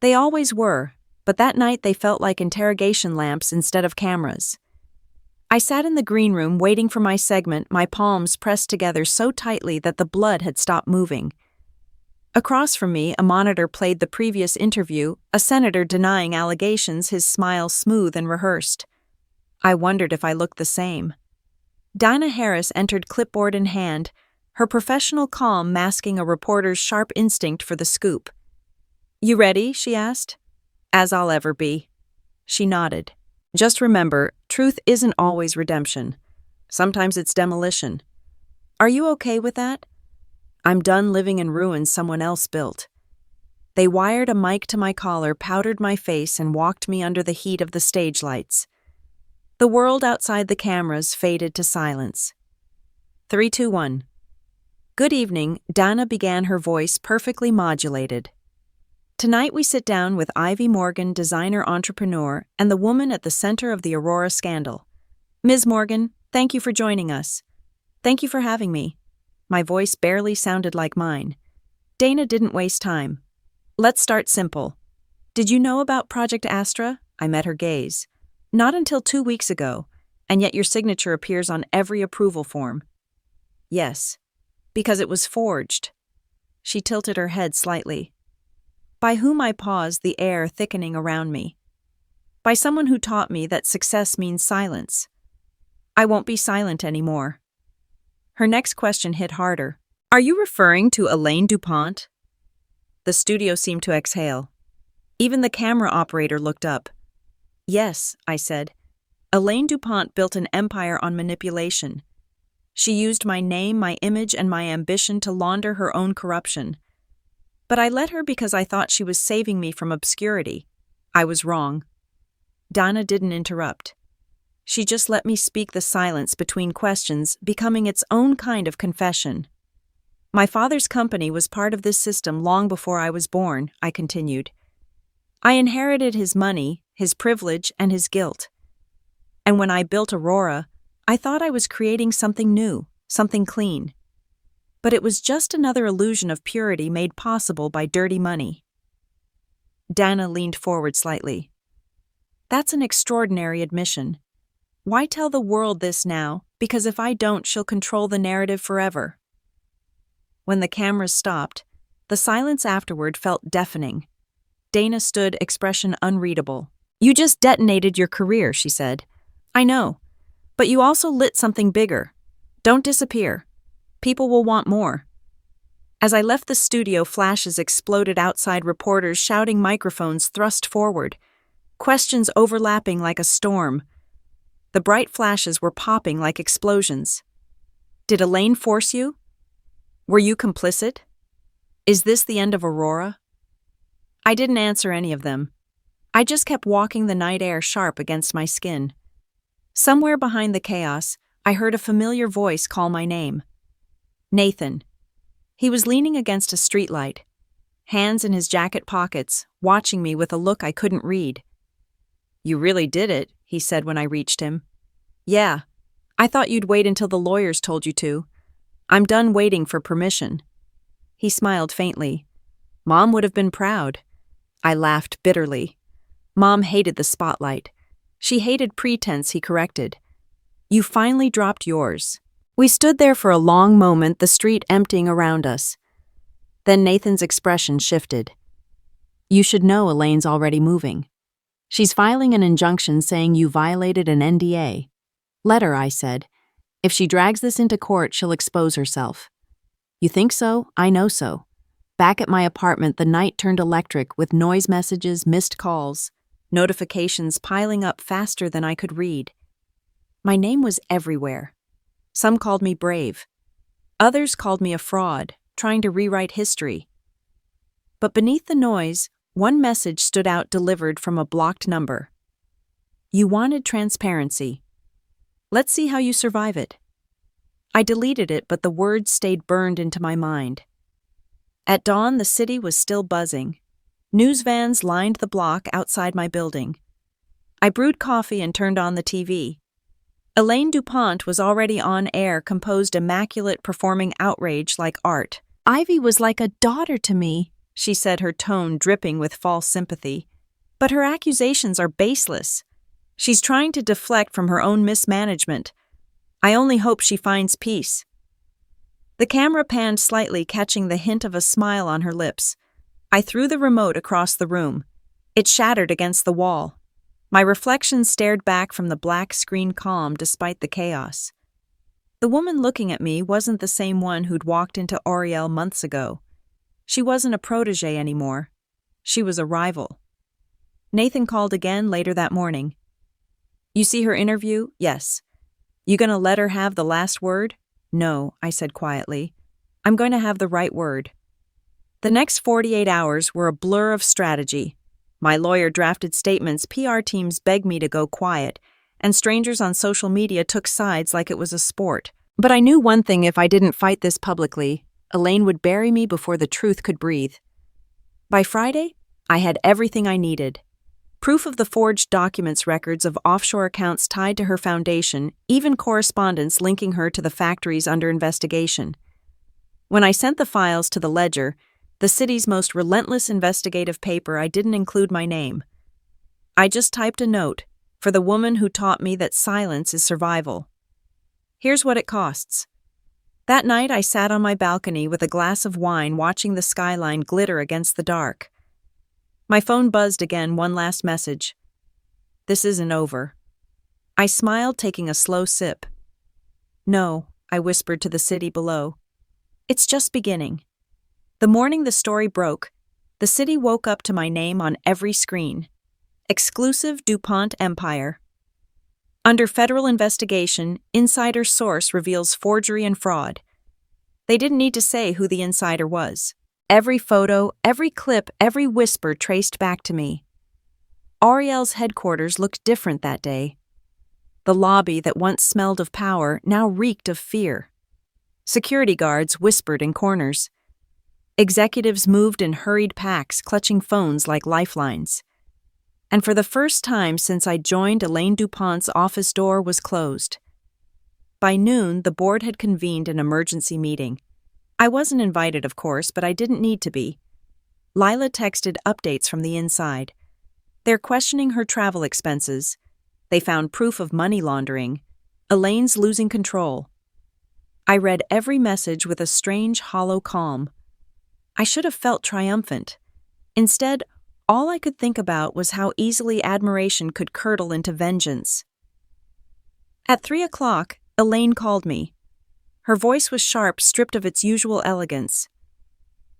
A: They always were, but that night they felt like interrogation lamps instead of cameras. I sat in the green room waiting for my segment, my palms pressed together so tightly that the blood had stopped moving. Across from me, a monitor played the previous interview, a senator denying allegations, his smile smooth and rehearsed. I wondered if I looked the same. Dinah Harris entered clipboard in hand, her professional calm masking a reporter's sharp instinct for the scoop. "You ready?" she asked. "As I'll ever be." She nodded. "Just remember, truth isn't always redemption. Sometimes it's demolition. Are you okay with that? I'm done living in ruins someone else built." They wired a mic to my collar, powdered my face, and walked me under the heat of the stage lights. The world outside the cameras faded to silence. 3, 2, 1. "Good evening," Dana began, her voice perfectly modulated. "Tonight we sit down with Ivy Morgan, designer entrepreneur, and the woman at the center of the Aurora scandal. Ms. Morgan, thank you for joining us. Thank you for having me." My voice barely sounded like mine. Dana didn't waste time. "Let's start simple. Did you know about Project Astra?" I met her gaze. "Not until 2 weeks ago, and yet your signature appears on every approval form." "Yes, because it was forged." She tilted her head slightly. "By whom?" I paused, the air thickening around me. "By someone who taught me that success means silence. I won't be silent anymore." Her next question hit harder. "Are you referring to Elaine DuPont?" The studio seemed to exhale. Even the camera operator looked up. "Yes," I said. "Elaine DuPont built an empire on manipulation. She used my name, my image, and my ambition to launder her own corruption. But I let her because I thought she was saving me from obscurity. I was wrong." Dana didn't interrupt. She just let me speak, the silence between questions becoming its own kind of confession. "My father's company was part of this system long before I was born," I continued. "I inherited his money, his privilege, and his guilt. And when I built Aurora, I thought I was creating something new, something clean. But it was just another illusion of purity made possible by dirty money." Dana leaned forward slightly. "That's an extraordinary admission. Why tell the world this now? Because if I don't, she'll control the narrative forever." When the cameras stopped, the silence afterward felt deafening. Dana stood, expression unreadable. "You just detonated your career," she said. "I know. But you also lit something bigger. Don't disappear. People will want more." As I left the studio, flashes exploded outside, reporters shouting, microphones thrust forward, questions overlapping like a storm. The bright flashes were popping like explosions. "Did Elaine force you? Were you complicit? Is this the end of Aurora?" I didn't answer any of them. I just kept walking, the night air sharp against my skin. Somewhere behind the chaos, I heard a familiar voice call my name. Nathan. He was leaning against a streetlight, hands in his jacket pockets, watching me with a look I couldn't read. "You really did it," he said when I reached him. "Yeah, I thought you'd wait until the lawyers told you to. I'm done waiting for permission." He smiled faintly. "Mom would have been proud." I laughed bitterly. Mom hated the spotlight. She hated pretense, he corrected. "You finally dropped yours." We stood there for a long moment, the street emptying around us. Then Nathan's expression shifted. "You should know Elaine's already moving. She's filing an injunction saying you violated an NDA. Let her," I said. "If she drags this into court, she'll expose herself." You think so? I know so. Back at my apartment, the night turned electric with noise messages, missed calls, notifications piling up faster than I could read. My name was everywhere. Some called me brave. Others called me a fraud, trying to rewrite history. But beneath the noise, one message stood out delivered from a blocked number. You wanted transparency. Let's see how you survive it. I deleted it, but the words stayed burned into my mind. At dawn, the city was still buzzing. News vans lined the block outside my building. I brewed coffee and turned on the TV. Elaine DuPont was already on air, composed immaculate, performing outrage like art. Ivy was like a daughter to me, she said, her tone dripping with false sympathy. But her accusations are baseless. She's trying to deflect from her own mismanagement. I only hope she finds peace. The camera panned slightly, catching the hint of a smile on her lips. I threw the remote across the room. It shattered against the wall. My reflection stared back from the black screen, calm despite the chaos. The woman looking at me wasn't the same one who'd walked into Oriel months ago. She wasn't a protege anymore. She was a rival. Nathan called again later that morning. You see her interview? Yes. You gonna let her have the last word? No, I said quietly. I'm going to have the right word. The next 48 hours were a blur of strategy. My lawyer drafted statements, PR teams begged me to go quiet, and strangers on social media took sides like it was a sport. But I knew one thing: if I didn't fight this publicly, Elaine would bury me before the truth could breathe. By Friday, I had everything I needed. Proof of the forged documents, records of offshore accounts tied to her foundation, even correspondence linking her to the factories under investigation. When I sent the files to the Ledger, the city's most relentless investigative paper, I didn't include my name. I just typed a note for the woman who taught me that silence is survival. Here's what it costs. That night, I sat on my balcony with a glass of wine, watching the skyline glitter against the dark. My phone buzzed again, one last message. This isn't over. I smiled, taking a slow sip. No, I whispered to the city below. It's just beginning. The morning the story broke, the city woke up to my name on every screen. Exclusive DuPont Empire. Under federal investigation, insider source reveals forgery and fraud. They didn't need to say who the insider was. Every photo, every clip, every whisper traced back to me. Ariel's headquarters looked different that day. The lobby that once smelled of power now reeked of fear. Security guards whispered in corners. Executives moved in hurried packs, clutching phones like lifelines. And for the first time since I joined, Elaine DuPont's office door was closed. By noon, the board had convened an emergency meeting. I wasn't invited, of course, but I didn't need to be. Lila texted updates from the inside. They're questioning her travel expenses. They found proof of money laundering. Elaine's losing control. I read every message with a strange, hollow calm. I should have felt triumphant. Instead, all I could think about was how easily admiration could curdle into vengeance. At 3 o'clock, Elaine called me. Her voice was sharp, stripped of its usual elegance.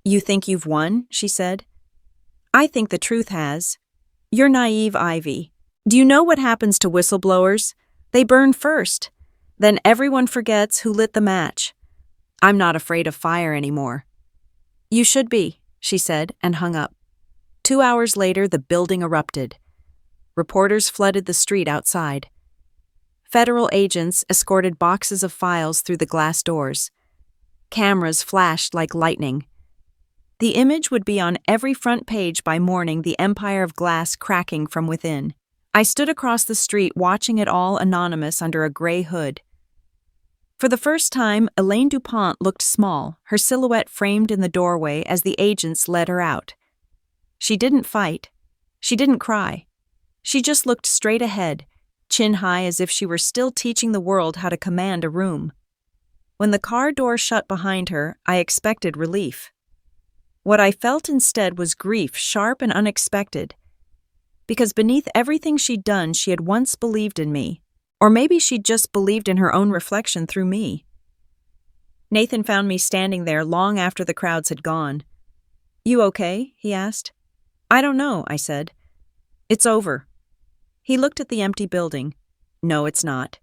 A: You think you've won, she said. I think the truth has. You're naive, Ivy. Do you know what happens to whistleblowers? They burn first. Then everyone forgets who lit the match. I'm not afraid of fire anymore. You should be, she said, and hung up. 2 hours later, the building erupted. Reporters flooded the street outside. Federal agents escorted boxes of files through the glass doors. Cameras flashed like lightning. The image would be on every front page by morning, the empire of glass cracking from within. I stood across the street, watching it all, anonymous under a gray hood. For the first time, Elaine DuPont looked small, her silhouette framed in the doorway as the agents led her out. She didn't fight. She didn't cry. She just looked straight ahead, chin high, as if she were still teaching the world how to command a room. When the car door shut behind her, I expected relief. What I felt instead was grief, sharp and unexpected. Because beneath everything she'd done, she had once believed in me. Or maybe she'd just believed in her own reflection through me. Nathan found me standing there long after the crowds had gone. "You okay?" he asked. "I don't know," I said. "It's over." He looked at the empty building. "No, it's not.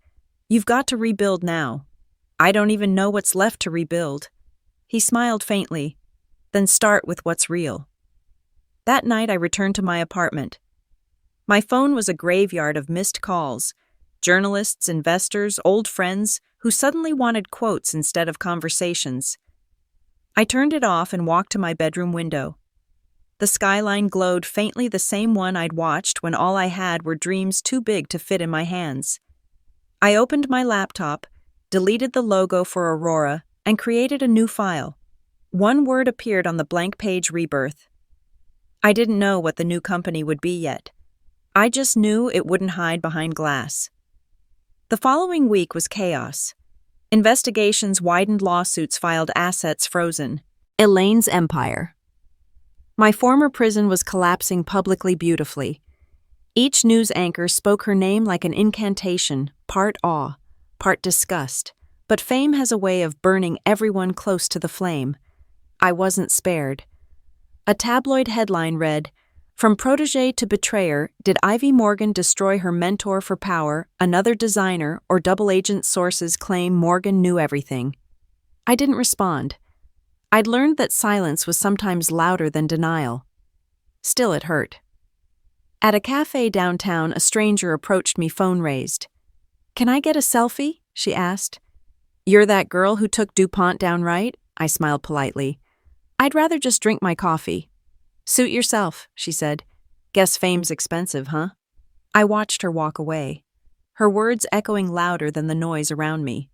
A: You've got to rebuild now." "I don't even know what's left to rebuild." He smiled faintly. "Then start with what's real." That night I returned to my apartment. My phone was a graveyard of missed calls. Journalists, investors, old friends who suddenly wanted quotes instead of conversations. I turned it off and walked to my bedroom window. The skyline glowed faintly, the same one I'd watched when all I had were dreams too big to fit in my hands. I opened my laptop, deleted the logo for Aurora, and created a new file. One word appeared on the blank page: Rebirth. I didn't know what the new company would be yet. I just knew it wouldn't hide behind glass. The following week was chaos. Investigations widened, lawsuits filed, assets frozen. Elaine's empire. My former prison was collapsing publicly, beautifully. Each news anchor spoke her name like an incantation, part awe, part disgust. But fame has a way of burning everyone close to the flame. I wasn't spared. A tabloid headline read, "From protege to betrayer, did Ivy Morgan destroy her mentor for power, another designer, or double agent? Sources claim Morgan knew everything." I didn't respond. I'd learned that silence was sometimes louder than denial. Still, it hurt. At a cafe downtown, a stranger approached me, phone raised. "Can I get a selfie?" she asked. "You're that girl who took DuPont down right?" I smiled politely. "I'd rather just drink my coffee." "Suit yourself," she said. "Guess fame's expensive, huh?" I watched her walk away, her words echoing louder than the noise around me.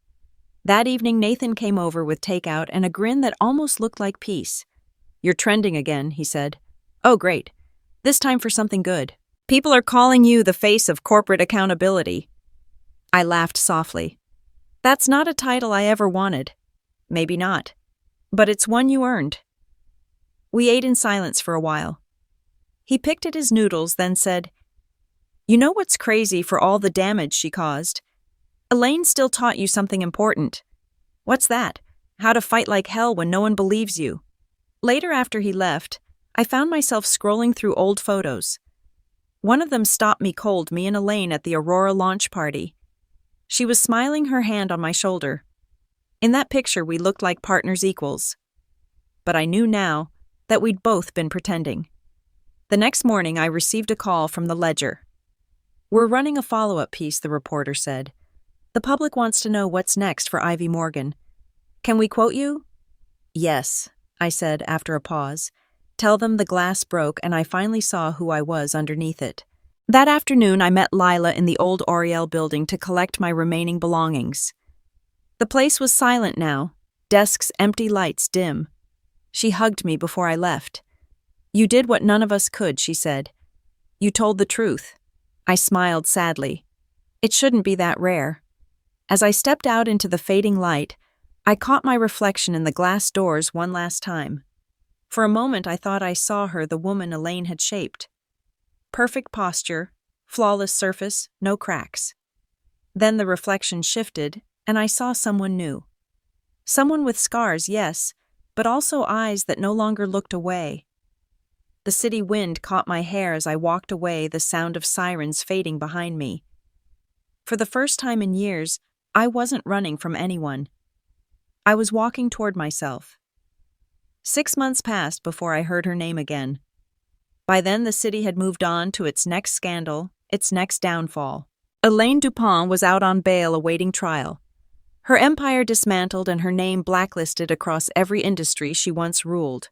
A: That evening, Nathan came over with takeout and a grin that almost looked like peace. "You're trending again," he said. "Oh, great. This time for something good. People are calling you the face of corporate accountability." I laughed softly. "That's not a title I ever wanted." "Maybe not. But it's one you earned." We ate in silence for a while. He picked at his noodles, then said, "You know what's crazy? For all the damage she caused, Elaine still taught you something important." "What's that?" "How to fight like hell when no one believes you." Later, after he left, I found myself scrolling through old photos. One of them stopped me cold, me and Elaine at the Aurora launch party. She was smiling, her hand on my shoulder. In that picture, we looked like partners, equals. But I knew now that we'd both been pretending. The next morning, I received a call from the Ledger. "We're running a follow-up piece," the reporter said. "The public wants to know what's next for Ivy Morgan. Can we quote you?" "Yes," I said after a pause. "Tell them the glass broke and I finally saw who I was underneath it." That afternoon, I met Lila in the old Oriel building to collect my remaining belongings. The place was silent now, desks empty, lights dim. She hugged me before I left. "You did what none of us could," she said. "You told the truth." I smiled sadly. It shouldn't be that rare. As I stepped out into the fading light, I caught my reflection in the glass doors one last time. For a moment, I thought I saw her, the woman Elaine had shaped. Perfect posture, flawless surface, no cracks. Then the reflection shifted, and I saw someone new. Someone with scars, yes, but also eyes that no longer looked away. The city wind caught my hair as I walked away, the sound of sirens fading behind me. For the first time in years, I wasn't running from anyone. I was walking toward myself. 6 months passed before I heard her name again. By then, the city had moved on to its next scandal, its next downfall. Elaine Dupont was out on bail awaiting trial. Her empire dismantled and her name blacklisted across every industry she once ruled.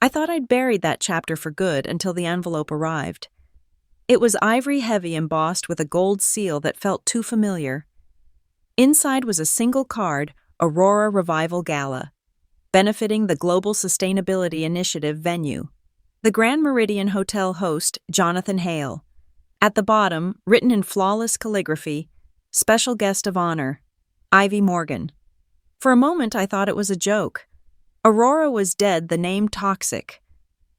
A: I thought I'd buried that chapter for good until the envelope arrived. It was ivory heavy, embossed with a gold seal that felt too familiar. Inside was a single card, Aurora Revival Gala, benefiting the Global Sustainability Initiative venue. The Grand Meridian Hotel host, Jonathan Hale. At the bottom, written in flawless calligraphy, "Special Guest of Honor, Ivy Morgan." For a moment, I thought it was a joke. Aurora was dead, the name toxic.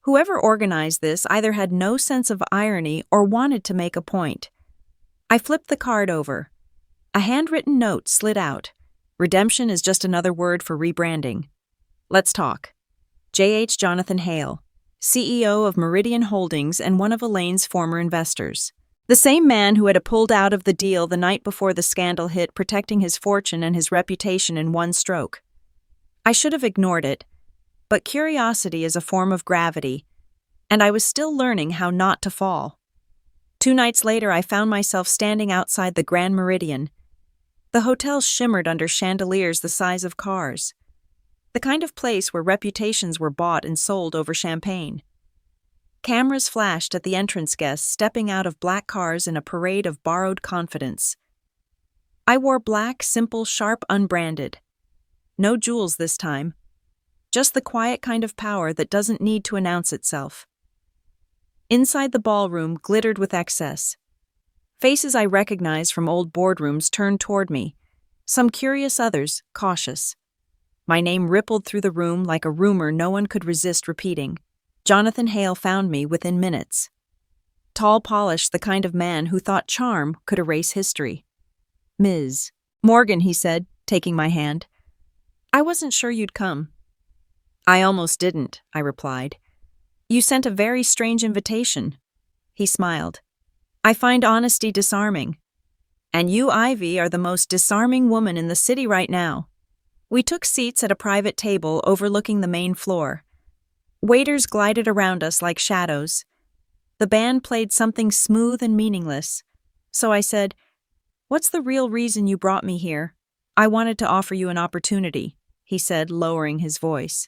A: Whoever organized this either had no sense of irony or wanted to make a point. I flipped the card over. A handwritten note slid out. Redemption is just another word for rebranding. Let's talk. J.H. Jonathan Hale, CEO of Meridian Holdings and one of Elaine's former investors. The same man who had pulled out of the deal the night before the scandal hit, protecting his fortune and his reputation in one stroke. I should have ignored it, but curiosity is a form of gravity, and I was still learning how not to fall. 2 nights later, I found myself standing outside the Grand Meridian. The hotel shimmered under chandeliers the size of cars, the kind of place where reputations were bought and sold over champagne. Cameras flashed at the entrance guests stepping out of black cars in a parade of borrowed confidence. I wore black, simple, sharp, unbranded. No jewels this time. Just the quiet kind of power that doesn't need to announce itself. Inside the ballroom glittered with excess. Faces I recognized from old boardrooms turned toward me, some curious, others cautious. My name rippled through the room like a rumor no one could resist repeating. Jonathan Hale found me within minutes. Tall, polished, the kind of man who thought charm could erase history. "Ms. Morgan," he said, taking my hand. "I wasn't sure you'd come." "I almost didn't," I replied. "You sent a very strange invitation." He smiled. "I find honesty disarming. And you, Ivy, are the most disarming woman in the city right now." We took seats at a private table overlooking the main floor. Waiters glided around us like shadows. The band played something smooth and meaningless. So I said, "What's the real reason you brought me here?" "I wanted to offer you an opportunity," he said, lowering his voice.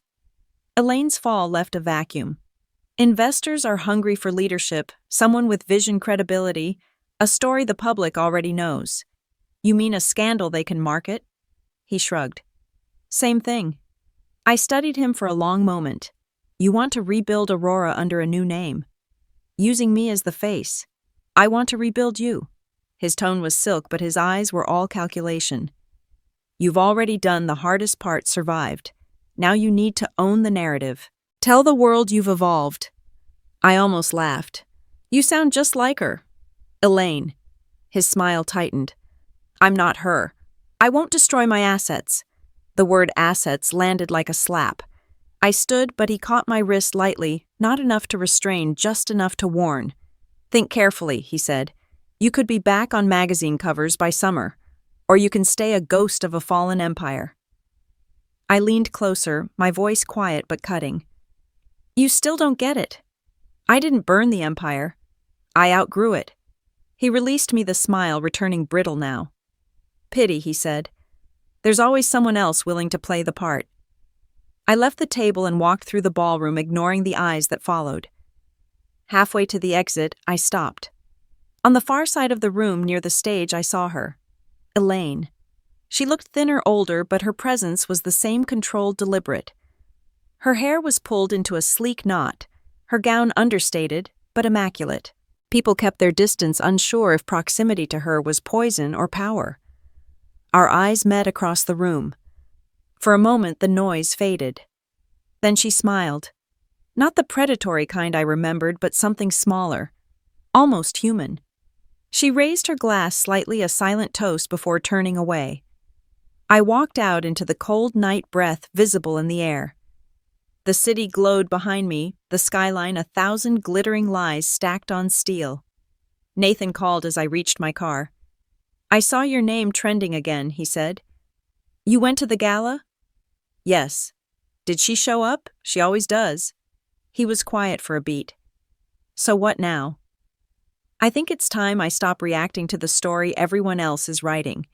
A: Elaine's fall left a vacuum. Investors are hungry for leadership, someone with vision, credibility, a story the public already knows. "You mean a scandal they can market?" He shrugged. "Same thing." I studied him for a long moment. "You want to rebuild Aurora under a new name, using me as the face. I want to rebuild you." His tone was silk, but his eyes were all calculation. "You've already done the hardest part, survived. Now you need to own the narrative. Tell the world you've evolved." I almost laughed. "You sound just like her." "Elaine." His smile tightened. "I'm not her. I won't destroy my assets." The word assets landed like a slap. I stood, but he caught my wrist lightly, not enough to restrain, just enough to warn. "Think carefully," he said. "You could be back on magazine covers by summer, or you can stay a ghost of a fallen empire." I leaned closer, my voice quiet but cutting. "You still don't get it. I didn't burn the empire. I outgrew it." He released me, the smile returning brittle now. "Pity," he said. "There's always someone else willing to play the part." I left the table and walked through the ballroom, ignoring the eyes that followed. Halfway to the exit, I stopped. On the far side of the room near the stage, I saw her. Elaine. She looked thinner, older, but her presence was the same, controlled, deliberate. Her hair was pulled into a sleek knot, her gown understated, but immaculate. People kept their distance, unsure if proximity to her was poison or power. Our eyes met across the room. For a moment, the noise faded. Then she smiled. Not the predatory kind I remembered, but something smaller, almost human. She raised her glass slightly, a silent toast, before turning away. I walked out into the cold night breath visible in the air. The city glowed behind me, the skyline 1,000 glittering lies stacked on steel. Nathan called as I reached my car. "I saw your name trending again," he said. "You went to the gala?" "Yes." "Did she show up? She always does." He was quiet for a beat. "So what now?" "I think it's time I stop reacting to the story everyone else is writing,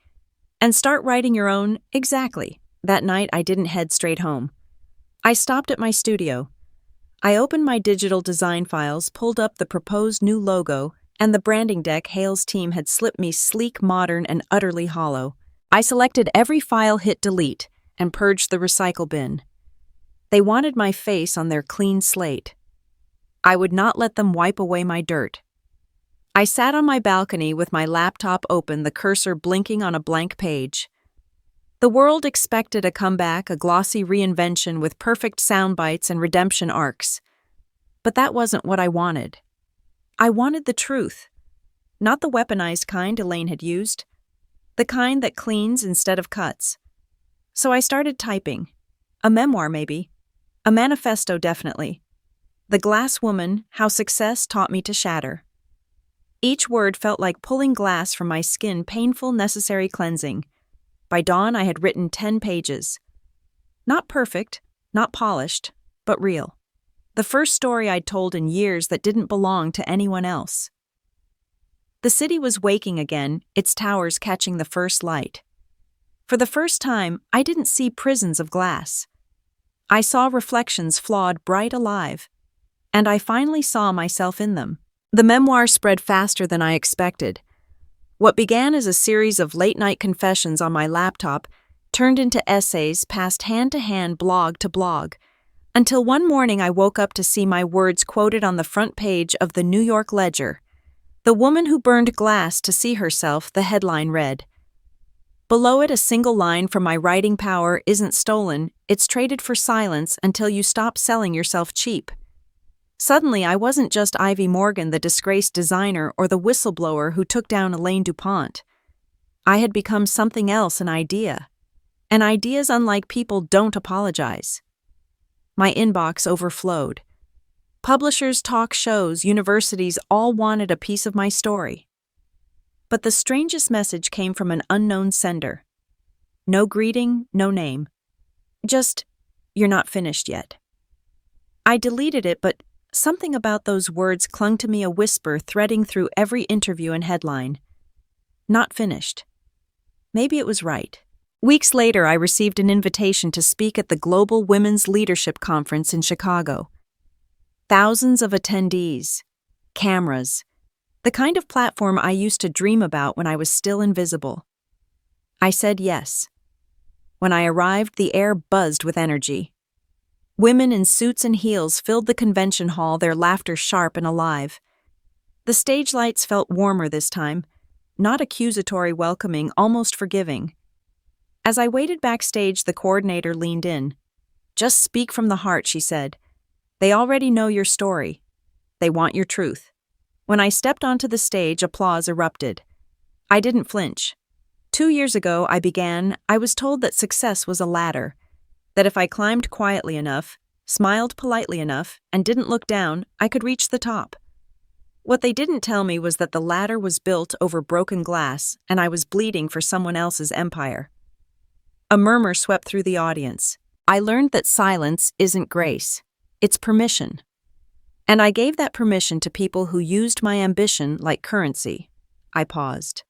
A: and start writing your own." Exactly. That night I didn't head straight home. I stopped at my studio. I opened my digital design files, pulled up the proposed new logo, and the branding deck Hale's team had slipped me, sleek, modern, and utterly hollow. I selected every file, hit delete, and purged the recycle bin. They wanted my face on their clean slate. I would not let them wipe away my dirt. I sat on my balcony with my laptop open, the cursor blinking on a blank page. The world expected a comeback, a glossy reinvention with perfect sound bites and redemption arcs. But that wasn't what I wanted. I wanted the truth. Not the weaponized kind Elaine had used. The kind that cleans instead of cuts. So I started typing. A memoir, maybe. A manifesto, definitely. The Glass Woman, How Success Taught Me to Shatter. Each word felt like pulling glass from my skin, painful, necessary cleansing. By dawn, I had written 10 pages. Not perfect, not polished, but real. The first story I'd told in years that didn't belong to anyone else. The city was waking again, its towers catching the first light. For the first time, I didn't see prisons of glass. I saw reflections flawed, bright, alive. And I finally saw myself in them. The memoir spread faster than I expected. What began as a series of late-night confessions on my laptop turned into essays passed hand to hand, blog to blog, until one morning I woke up to see my words quoted on the front page of the New York Ledger. "The woman who burned glass to see herself," the headline read. Below it, a single line from my writing power isn't stolen, it's traded for silence until you stop selling yourself cheap. Suddenly, I wasn't just Ivy Morgan, the disgraced designer, or the whistleblower who took down Elaine DuPont. I had become something else, an idea. And ideas, unlike people, don't apologize. My inbox overflowed. Publishers, talk shows, universities all wanted a piece of my story. But the strangest message came from an unknown sender. No greeting, no name. Just, "You're not finished yet." I deleted it, but something about those words clung to me, a whisper threading through every interview and headline. Not finished. Maybe it was right. Weeks later, I received an invitation to speak at the Global Women's Leadership Conference in Chicago. Thousands of attendees. Cameras. The kind of platform I used to dream about when I was still invisible. I said yes. When I arrived, the air buzzed with energy. Women in suits and heels filled the convention hall, their laughter sharp and alive. The stage lights felt warmer this time, not accusatory, welcoming, almost forgiving. As I waited backstage, the coordinator leaned in. "Just speak from the heart," she said. "They already know your story. They want your truth." When I stepped onto the stage, applause erupted. I didn't flinch. 2 years ago, I was told that success was a ladder, that if I climbed quietly enough, smiled politely enough, and didn't look down, I could reach the top. What they didn't tell me was that the ladder was built over broken glass, and I was bleeding for someone else's empire. A murmur swept through the audience. I learned that silence isn't grace. It's permission. And I gave that permission to people who used my ambition like currency. I paused.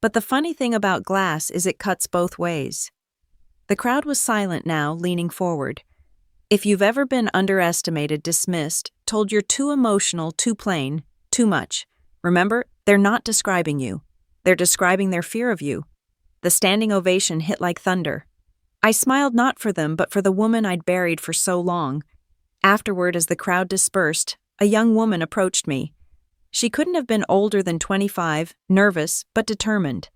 A: But the funny thing about glass is it cuts both ways. The crowd was silent now, leaning forward. If you've ever been underestimated, dismissed, told you're too emotional, too plain, too much, remember, they're not describing you. They're describing their fear of you. The standing ovation hit like thunder. I smiled not for them, but for the woman I'd buried for so long. Afterward, as the crowd dispersed, a young woman approached me. She couldn't have been older than 25, nervous, but determined.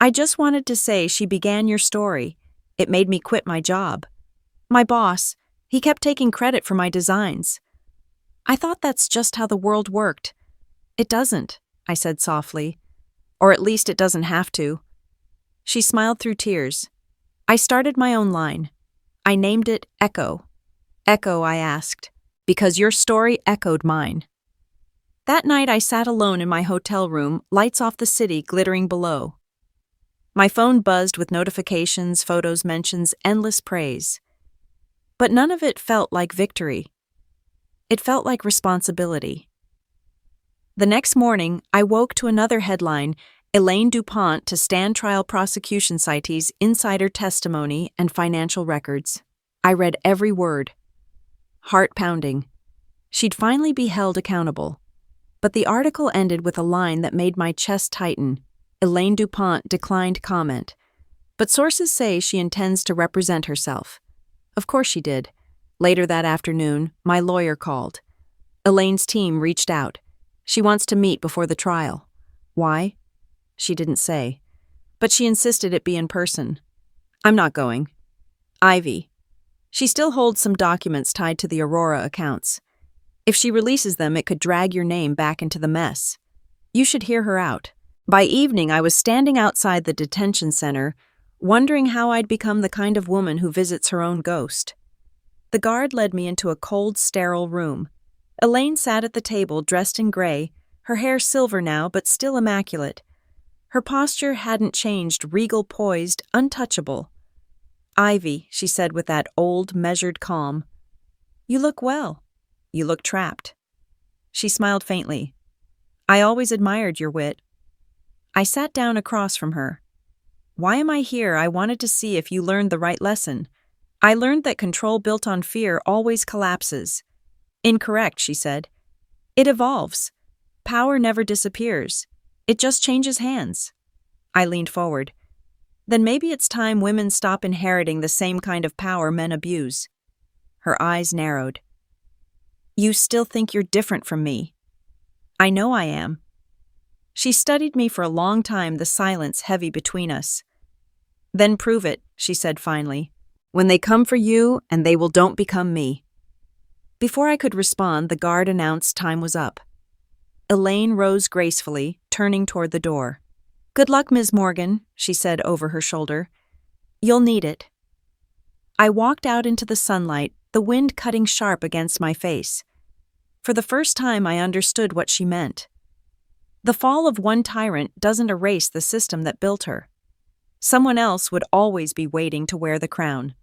A: "I just wanted to say she began your story. It made me quit my job. My boss, he kept taking credit for my designs. I thought that's just how the world worked." "It doesn't," I said softly. "Or at least it doesn't have to." She smiled through tears. I started my own line. I named it Echo. "Echo," I asked, "because your story echoed mine." That night I sat alone in my hotel room, lights off the city glittering below. My phone buzzed with notifications, photos, mentions, endless praise. But none of it felt like victory. It felt like responsibility. The next morning, I woke to another headline, "Elaine DuPont to stand trial, prosecution cites insider testimony and financial records." I read every word. Heart pounding. She'd finally be held accountable. But the article ended with a line that made my chest tighten. Elaine DuPont declined comment. But sources say she intends to represent herself. Of course she did. Later that afternoon, my lawyer called. Elaine's team reached out. She wants to meet before the trial. Why? She didn't say. But she insisted it be in person. I'm not going. Ivy. She still holds some documents tied to the Aurora accounts. If she releases them, it could drag your name back into the mess. You should hear her out. By evening, I was standing outside the detention center, wondering how I'd become the kind of woman who visits her own ghost. The guard led me into a cold, sterile room. Elaine sat at the table dressed in gray, her hair silver now but still immaculate. Her posture hadn't changed, regal, poised, untouchable. "Ivy," she said with that old, measured calm. "You look well. You look trapped." She smiled faintly. "I always admired your wit." I sat down across from her. "Why am I here? I wanted to see if you learned the right lesson. I learned that control built on fear always collapses." "Incorrect," she said. "It evolves. Power never disappears. It just changes hands." I leaned forward. "Then maybe it's time women stop inheriting the same kind of power men abuse." Her eyes narrowed. "You still think you're different from me?" "I know I am." She studied me for a long time, the silence heavy between us. "Then prove it," she said finally. "When they come for you, and they will don't become me." Before I could respond, the guard announced time was up. Elaine rose gracefully, turning toward the door. "Good luck, Ms. Morgan," she said over her shoulder. "You'll need it." I walked out into the sunlight, the wind cutting sharp against my face. For the first time, I understood what she meant. The fall of one tyrant doesn't erase the system that built her. Someone else would always be waiting to wear the crown.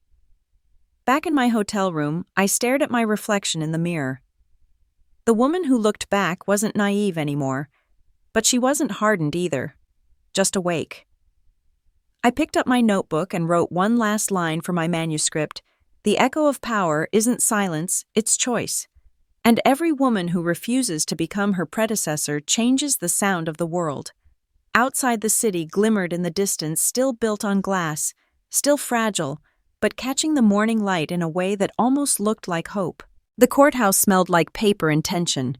A: Back in my hotel room, I stared at my reflection in the mirror. The woman who looked back wasn't naive anymore, but she wasn't hardened either, just awake. I picked up my notebook and wrote one last line for my manuscript. "The echo of power isn't silence, it's choice. And every woman who refuses to become her predecessor changes the sound of the world." Outside the city glimmered in the distance, still built on glass, still fragile, but catching the morning light in a way that almost looked like hope. The courthouse smelled like paper and tension.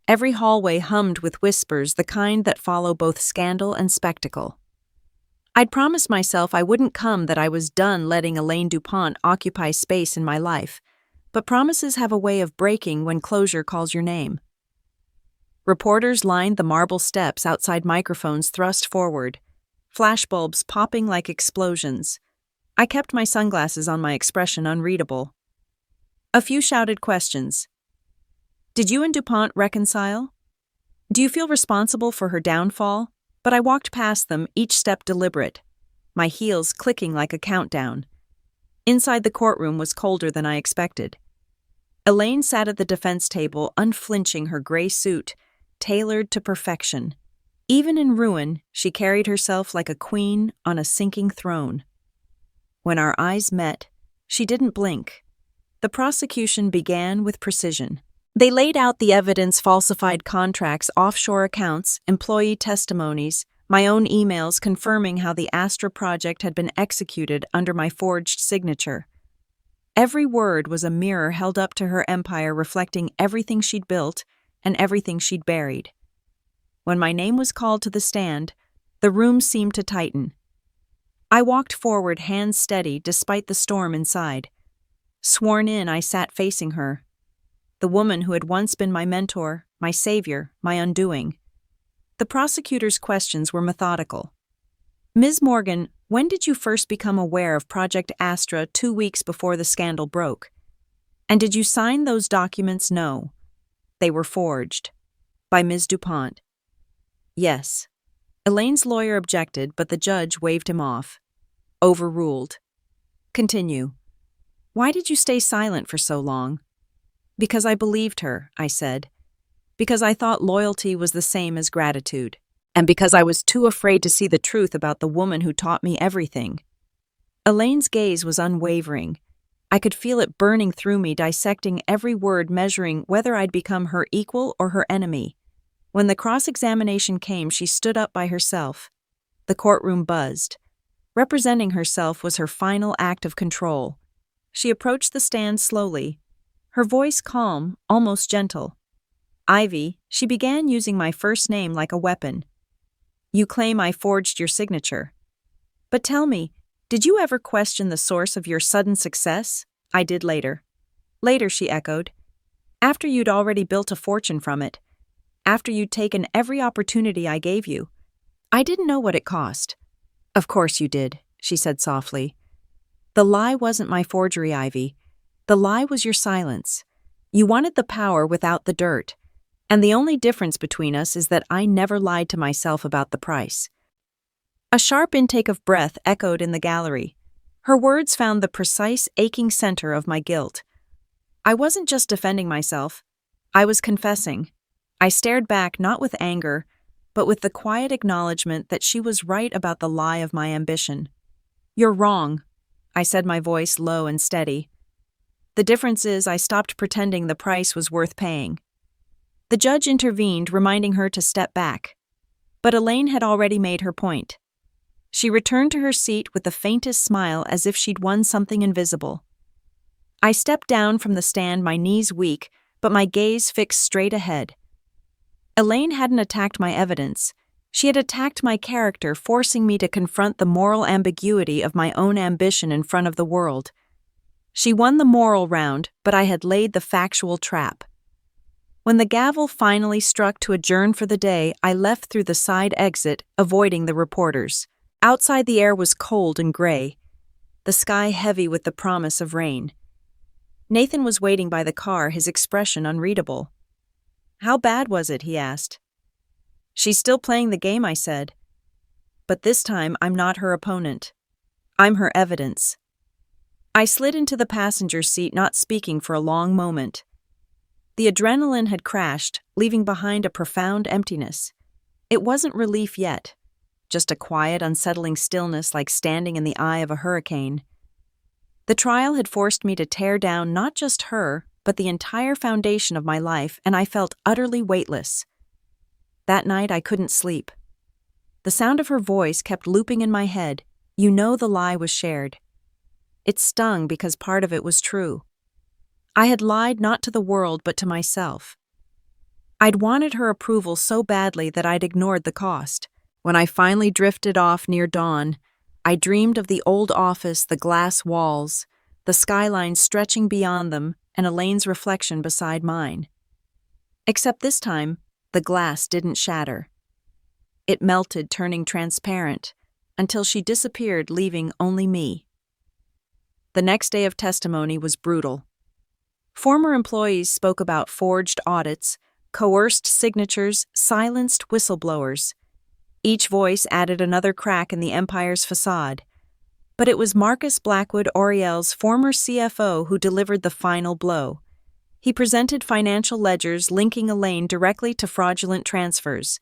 A: Every hallway hummed with whispers, the kind that follow both scandal and spectacle. I'd promised myself I wouldn't come, that I was done letting Elaine DuPont occupy space in my life, but promises have a way of breaking when closure calls your name. Reporters lined the marble steps outside, microphones thrust forward, flashbulbs popping like explosions. I kept my sunglasses on, my expression unreadable. A few shouted questions. "Did you and DuPont reconcile? Do you feel responsible for her downfall?" But I walked past them, each step deliberate, my heels clicking like a countdown. Inside the courtroom was colder than I expected. Elaine sat at the defense table, unflinching, her gray suit tailored to perfection. Even in ruin, she carried herself like a queen on a sinking throne. When our eyes met, she didn't blink. The prosecution began with precision. They laid out the evidence: falsified contracts, offshore accounts, employee testimonies, my own emails confirming how the Astra project had been executed under my forged signature. Every word was a mirror held up to her empire, reflecting everything she'd built and everything she'd buried. When my name was called to the stand, the room seemed to tighten. I walked forward, hands steady despite the storm inside. Sworn in, I sat facing her, the woman who had once been my mentor, my savior, my undoing. The prosecutor's questions were methodical. "Ms. Morgan, when did you first become aware of Project Astra 2 weeks before the scandal broke? And did you sign those documents?" "No. They were forged. By Ms. DuPont." "Yes." Elaine's lawyer objected, but the judge waved him off. Overruled. "Continue. Why did you stay silent for so long?" "Because I believed her," I said. "Because I thought loyalty was the same as gratitude. And because I was too afraid to see the truth about the woman who taught me everything." Elaine's gaze was unwavering. I could feel it burning through me, dissecting every word, measuring whether I'd become her equal or her enemy. When the cross-examination came, she stood up by herself. The courtroom buzzed. Representing herself was her final act of control. She approached the stand slowly, her voice calm, almost gentle. "Ivy," she began, using my first name like a weapon. "You claim I forged your signature. But tell me, did you ever question the source of your sudden success?" "I did later." "Later," she echoed. "After you'd already built a fortune from it. After you'd taken every opportunity I gave you. I didn't know what it cost." "Of course you did," she said softly. The lie wasn't my forgery, Ivy. The lie was your silence. You wanted the power without the dirt. And the only difference between us is that I never lied to myself about the price. A sharp intake of breath echoed in the gallery. Her words found the precise, aching center of my guilt. I wasn't just defending myself. I was confessing. I stared back not with anger, but with the quiet acknowledgement that she was right about the lie of my ambition. You're wrong, I said, my voice low and steady. The difference is I stopped pretending the price was worth paying. The judge intervened, reminding her to step back. But Elaine had already made her point. She returned to her seat with the faintest smile as if she'd won something invisible. I stepped down from the stand, my knees weak, but my gaze fixed straight ahead. Elaine hadn't attacked my evidence. She had attacked my character, forcing me to confront the moral ambiguity of my own ambition in front of the world. She won the moral round, but I had laid the factual trap. When the gavel finally struck to adjourn for the day, I left through the side exit, avoiding the reporters. Outside, the air was cold and gray, the sky heavy with the promise of rain. Nathan was waiting by the car, his expression unreadable. How bad was it? He asked. She's still playing the game, I said. But this time, I'm not her opponent. I'm her evidence. I slid into the passenger seat, not speaking for a long moment. The adrenaline had crashed, leaving behind a profound emptiness. It wasn't relief yet, just a quiet, unsettling stillness like standing in the eye of a hurricane. The trial had forced me to tear down not just her, but the entire foundation of my life, and I felt utterly weightless. That night I couldn't sleep. The sound of her voice kept looping in my head. You know the lie was shared. It stung because part of it was true. I had lied not to the world but to myself. I'd wanted her approval so badly that I'd ignored the cost. When I finally drifted off near dawn, I dreamed of the old office, the glass walls, the skyline stretching beyond them, and Elaine's reflection beside mine. Except this time, the glass didn't shatter. It melted, turning transparent, until she disappeared, leaving only me. The next day of testimony was brutal. Former employees spoke about forged audits, coerced signatures, silenced whistleblowers. Each voice added another crack in the empire's facade. But it was Marcus Blackwood, Oriel's former CFO, who delivered the final blow. He presented financial ledgers linking Elaine directly to fraudulent transfers.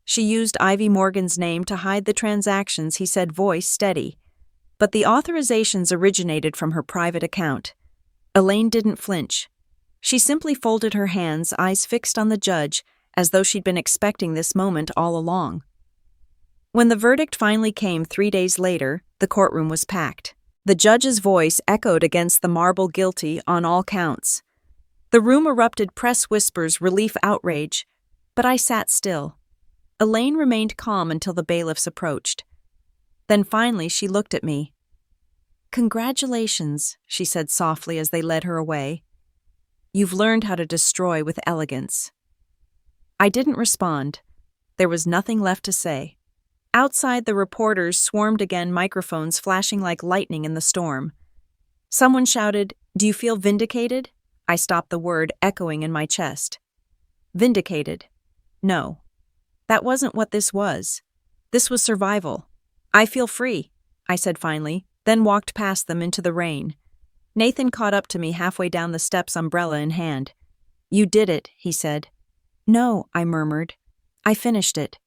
A: She used Ivy Morgan's name to hide the transactions, he said, voice steady. But the authorizations originated from her private account. Elaine didn't flinch. She simply folded her hands, eyes fixed on the judge, as though she'd been expecting this moment all along. When the verdict finally came 3 days later, the courtroom was packed. The judge's voice echoed against the marble guilty on all counts. The room erupted, press whispers, relief, outrage. But I sat still. Elaine remained calm until the bailiffs approached. Then finally she looked at me. "Congratulations," she said softly as they led her away. "You've learned how to destroy with elegance." I didn't respond. There was nothing left to say. Outside, the reporters swarmed again, microphones flashing like lightning in the storm. Someone shouted, "Do you feel vindicated?" I stopped, the word echoing in my chest. Vindicated? No. That wasn't what this was. This was survival. "I feel free," I said finally, then walked past them into the rain. Nathan caught up to me halfway down the steps, umbrella in hand. "You did it," he said. "No," I murmured. "I finished it."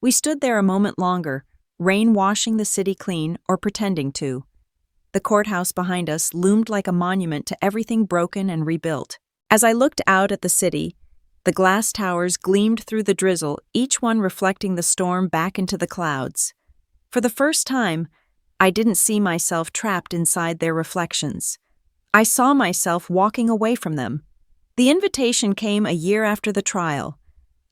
A: We stood there a moment longer, rain washing the city clean, or pretending to. The courthouse behind us loomed like a monument to everything broken and rebuilt. As I looked out at the city, the glass towers gleamed through the drizzle, each one reflecting the storm back into the clouds. For the first time, I didn't see myself trapped inside their reflections. I saw myself walking away from them. The invitation came a year after the trial.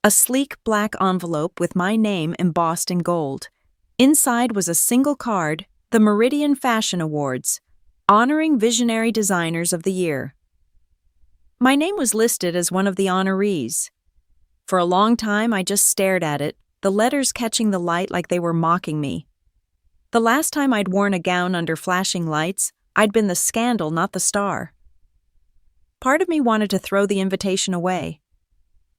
A: A sleek black envelope with my name embossed in gold. Inside was a single card, the Meridian Fashion Awards, honoring visionary designers of the year. My name was listed as one of the honorees. For a long time, I just stared at it, the letters catching the light like they were mocking me. The last time I'd worn a gown under flashing lights, I'd been the scandal, not the star. Part of me wanted to throw the invitation away.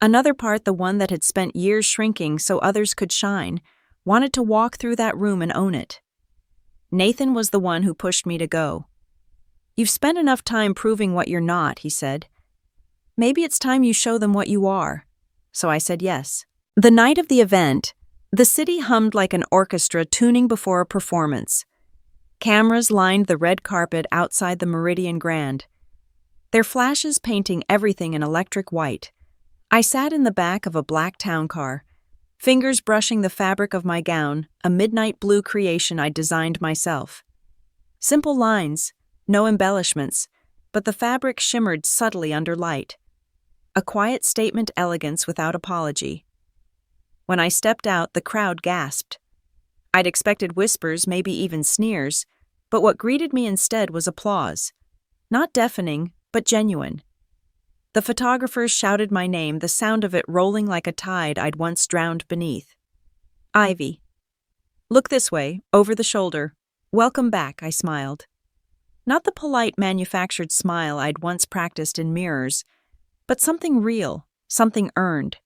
A: Another part, the one that had spent years shrinking so others could shine, wanted to walk through that room and own it. Nathan was the one who pushed me to go. "You've spent enough time proving what you're not," he said. "Maybe it's time you show them what you are." So I said yes. The night of the event, the city hummed like an orchestra tuning before a performance. Cameras lined the red carpet outside the Meridian Grand, their flashes painting everything in electric white. I sat in the back of a black town car, fingers brushing the fabric of my gown, a midnight blue creation I'd designed myself. Simple lines, no embellishments, but the fabric shimmered subtly under light. A quiet statement, elegance without apology. When I stepped out, the crowd gasped. I'd expected whispers, maybe even sneers, but what greeted me instead was applause. Not deafening, but genuine. The photographers shouted my name, the sound of it rolling like a tide I'd once drowned beneath. "Ivy." "Look this way, over the shoulder. Welcome back," I smiled. Not the polite manufactured smile I'd once practiced in mirrors, but something real, something earned.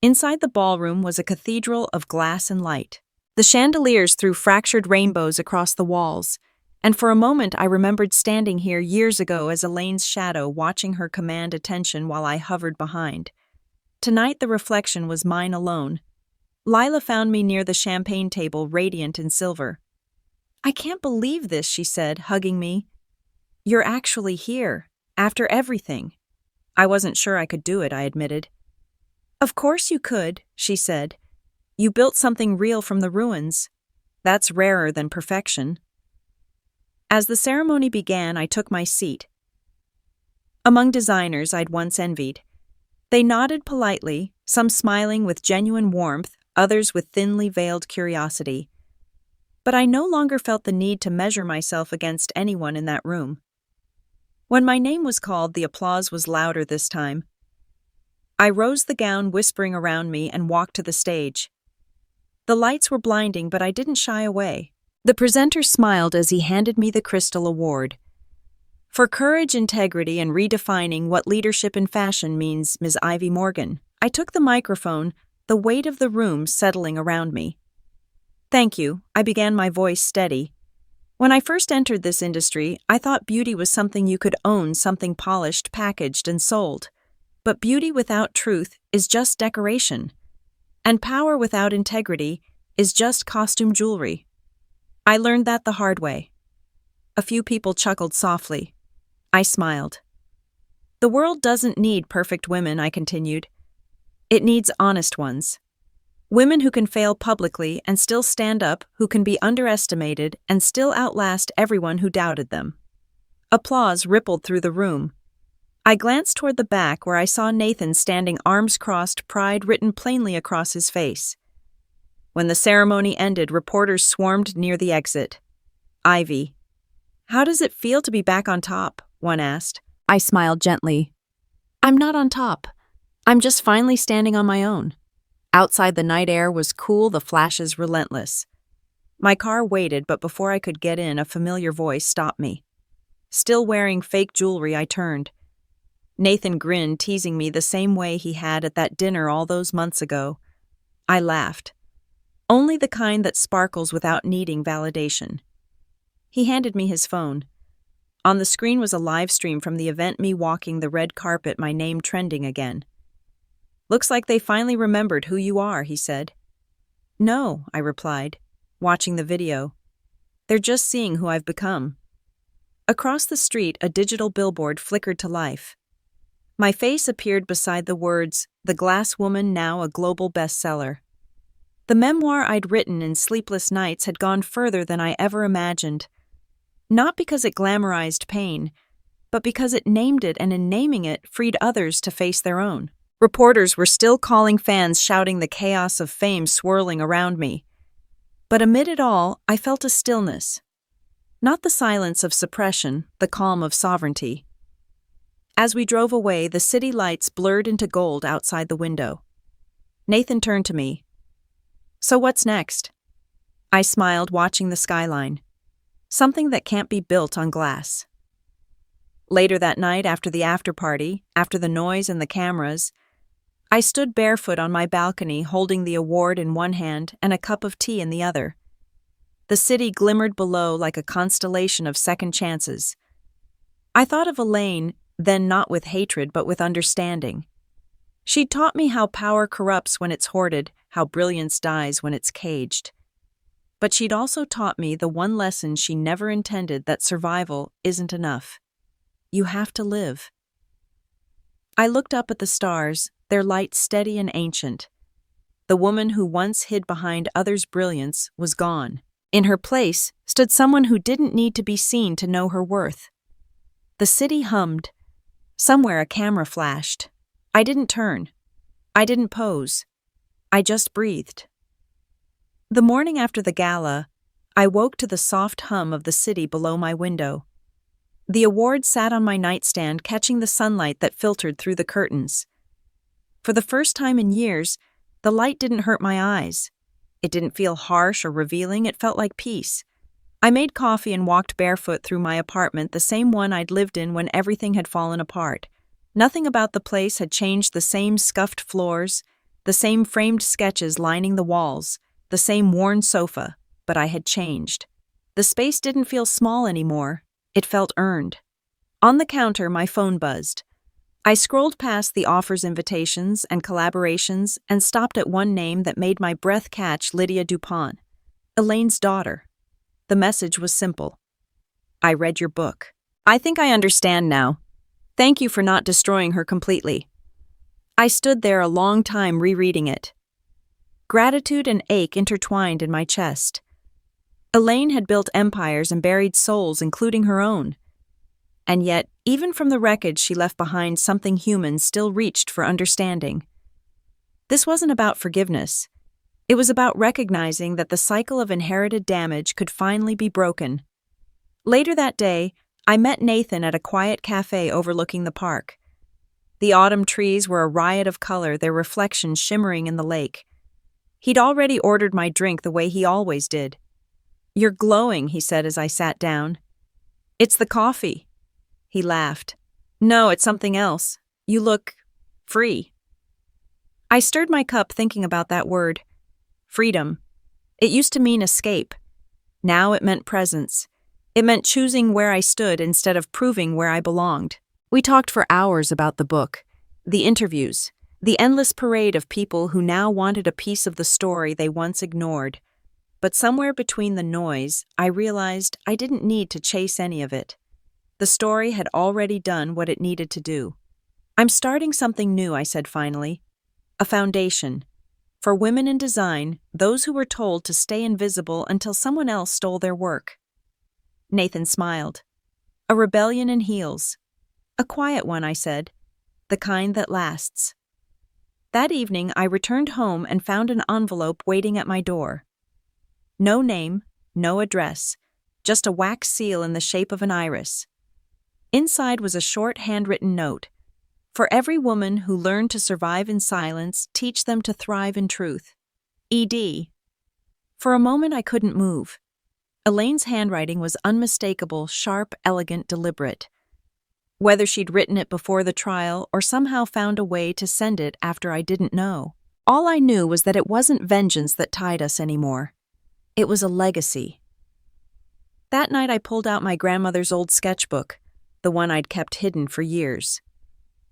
A: Inside the ballroom was a cathedral of glass and light. The chandeliers threw fractured rainbows across the walls, and for a moment I remembered standing here years ago as Elaine's shadow, watching her command attention while I hovered behind. Tonight the reflection was mine alone. Lila found me near the champagne table, radiant in silver. "I can't believe this," she said, hugging me. "You're actually here, after everything." I wasn't sure I could do it, I admitted. "Of course you could," she said. "You built something real from the ruins. That's rarer than perfection." As the ceremony began, I took my seat. Among designers I'd once envied. They nodded politely, some smiling with genuine warmth, others with thinly veiled curiosity. But I no longer felt the need to measure myself against anyone in that room. When my name was called, the applause was louder this time. I rose the gown whispering around me and walked to the stage. The lights were blinding, but I didn't shy away. The presenter smiled as he handed me the Crystal Award. "For courage, integrity, and redefining what leadership in fashion means, Ms. Ivy Morgan." I took the microphone, the weight of the room settling around me. "Thank you," I began, my voice steady. "When I first entered this industry, I thought beauty was something you could own, something polished, packaged, and sold. But beauty without truth is just decoration. And power without integrity is just costume jewelry. I learned that the hard way." A few people chuckled softly. I smiled. "The world doesn't need perfect women," I continued. "It needs honest ones. Women who can fail publicly and still stand up, who can be underestimated and still outlast everyone who doubted them." Applause rippled through the room. I glanced toward the back where I saw Nathan standing, arms crossed, pride written plainly across his face. When the ceremony ended, reporters swarmed near the exit. "Ivy, how does it feel to be back on top?" one asked. I smiled gently. "I'm not on top. I'm just finally standing on my own." Outside, the night air was cool, the flashes relentless. My car waited, but before I could get in, a familiar voice stopped me. Still wearing fake jewelry, I turned. Nathan grinned, teasing me the same way he had at that dinner all those months ago. I laughed. Only the kind that sparkles without needing validation. He handed me his phone. On the screen was a live stream from the event, me walking the red carpet, my name trending again. "Looks like they finally remembered who you are," he said. "No," I replied, watching the video. "They're just seeing who I've become." Across the street, a digital billboard flickered to life. My face appeared beside the words, "The Glass Woman, now a global bestseller." The memoir I'd written in sleepless nights had gone further than I ever imagined. Not because it glamorized pain, but because it named it, and in naming it, freed others to face their own. Reporters were still calling, fans shouting, the chaos of fame swirling around me. But amid it all, I felt a stillness. Not the silence of suppression, the calm of sovereignty. As we drove away, the city lights blurred into gold outside the window. Nathan turned to me. "So what's next?" I smiled, watching the skyline. Something that can't be built on glass. Later that night, after the after-party, after the noise and the cameras, I stood barefoot on my balcony, holding the award in one hand and a cup of tea in the other. The city glimmered below like a constellation of second chances. I thought of Elaine, then not with hatred but with understanding. She'd taught me how power corrupts when it's hoarded, how brilliance dies when it's caged. But she'd also taught me the one lesson she never intended, that survival isn't enough. You have to live. I looked up at the stars, their light steady and ancient. The woman who once hid behind others' brilliance was gone. In her place stood someone who didn't need to be seen to know her worth. The city hummed. Somewhere a camera flashed. I didn't turn. I didn't pose. I just breathed. The morning after the gala, I woke to the soft hum of the city below my window. The award sat on my nightstand, catching the sunlight that filtered through the curtains. For the first time in years, the light didn't hurt my eyes. It didn't feel harsh or revealing, it felt like peace. I made coffee and walked barefoot through my apartment, the same one I'd lived in when everything had fallen apart. Nothing about the place had changed: the same scuffed floors, the same framed sketches lining the walls, the same worn sofa, but I had changed. The space didn't feel small anymore. It felt earned. On the counter, my phone buzzed. I scrolled past the offers, invitations, and collaborations and stopped at one name that made my breath catch: Lydia Dupont, Elaine's daughter. The message was simple. I read your book. I think I understand now. Thank you for not destroying her completely. I stood there a long time rereading it. Gratitude and ache intertwined in my chest. Elaine had built empires and buried souls, including her own. And yet, even from the wreckage she left behind, something human still reached for understanding. This wasn't about forgiveness. It was about recognizing that the cycle of inherited damage could finally be broken. Later that day, I met Nathan at a quiet cafe overlooking the park. The autumn trees were a riot of color, their reflections shimmering in the lake. He'd already ordered my drink the way he always did. "You're glowing," he said as I sat down. "It's the coffee." He laughed. "No, it's something else. You look free." I stirred my cup, thinking about that word. Freedom. It used to mean escape. Now it meant presence. It meant choosing where I stood instead of proving where I belonged. We talked for hours about the book, the interviews, the endless parade of people who now wanted a piece of the story they once ignored. But somewhere between the noise, I realized I didn't need to chase any of it. The story had already done what it needed to do. "I'm starting something new," I said finally. "A foundation. For women in design, those who were told to stay invisible until someone else stole their work." Nathan smiled. "A rebellion in heels." "A quiet one," I said. "The kind that lasts." That evening, I returned home and found an envelope waiting at my door. No name, no address, just a wax seal in the shape of an iris. Inside was a short handwritten note. "For every woman who learned to survive in silence, teach them to thrive in truth. ED." For a moment I couldn't move. Elaine's handwriting was unmistakable, sharp, elegant, deliberate. Whether she'd written it before the trial or somehow found a way to send it after, I didn't know. All I knew was that it wasn't vengeance that tied us anymore. It was a legacy. That night I pulled out my grandmother's old sketchbook, the one I'd kept hidden for years.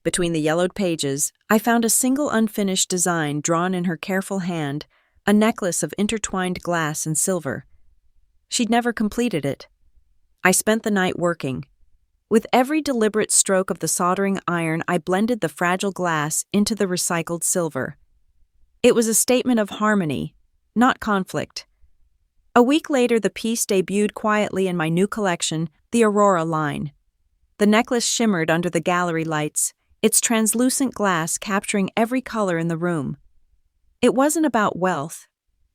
A: Between the yellowed pages, I found a single unfinished design drawn in her careful hand, a necklace of intertwined glass and silver. She'd never completed it. I spent the night working. With every deliberate stroke of the soldering iron, I blended the fragile glass into the recycled silver. It was a statement of harmony, not conflict. A week later, the piece debuted quietly in my new collection, the Aurora line. The necklace shimmered under the gallery lights, its translucent glass capturing every color in the room. It wasn't about wealth.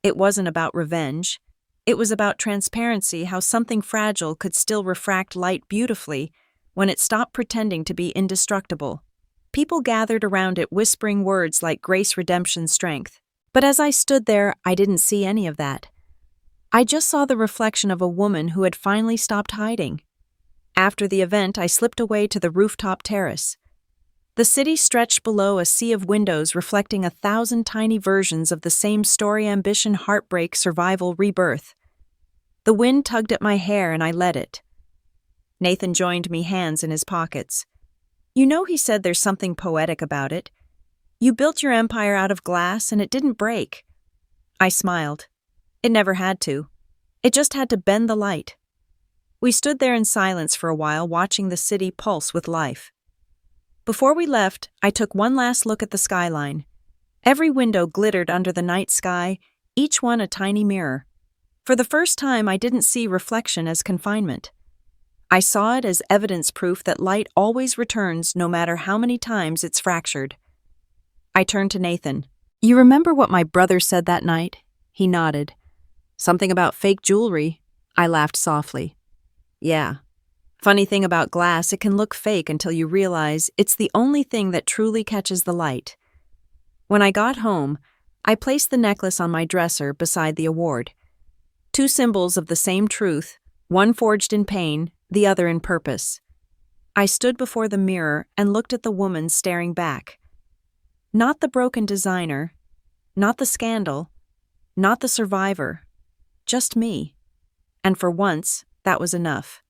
A: It wasn't about revenge. It was about transparency, how something fragile could still refract light beautifully when it stopped pretending to be indestructible. People gathered around it, whispering words like grace, redemption, strength. But as I stood there, I didn't see any of that. I just saw the reflection of a woman who had finally stopped hiding. After the event, I slipped away to the rooftop terrace. The city stretched below, a sea of windows reflecting 1,000 tiny versions of the same story: ambition, heartbreak, survival, rebirth. The wind tugged at my hair and I let it. Nathan joined me, hands in his pockets. "You know," he said, "there's something poetic about it. You built your empire out of glass and it didn't break." I smiled. It never had to. It just had to bend the light. We stood there in silence for a while, watching the city pulse with life. Before we left, I took one last look at the skyline. Every window glittered under the night sky, each one a tiny mirror. For the first time, I didn't see reflection as confinement. I saw it as evidence, proof that light always returns no matter how many times it's fractured. I turned to Nathan. "You remember what my brother said that night?" He nodded. "Something about fake jewelry." I laughed softly. "Yeah. Funny thing about glass, it can look fake until you realize it's the only thing that truly catches the light." When I got home, I placed the necklace on my dresser beside the award. Two symbols of the same truth, one forged in pain, the other in purpose. I stood before the mirror and looked at the woman staring back. Not the broken designer, not the scandal, not the survivor, just me. And for once, that was enough.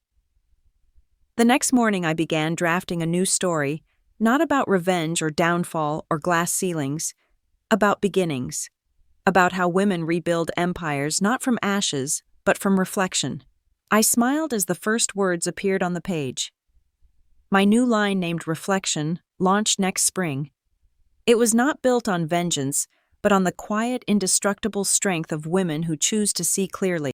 A: The next morning I began drafting a new story, not about revenge or downfall or glass ceilings, about beginnings, about how women rebuild empires not from ashes, but from reflection. I smiled as the first words appeared on the page. My new line, named Reflection, launched next spring. It was not built on vengeance, but on the quiet, indestructible strength of women who choose to see clearly.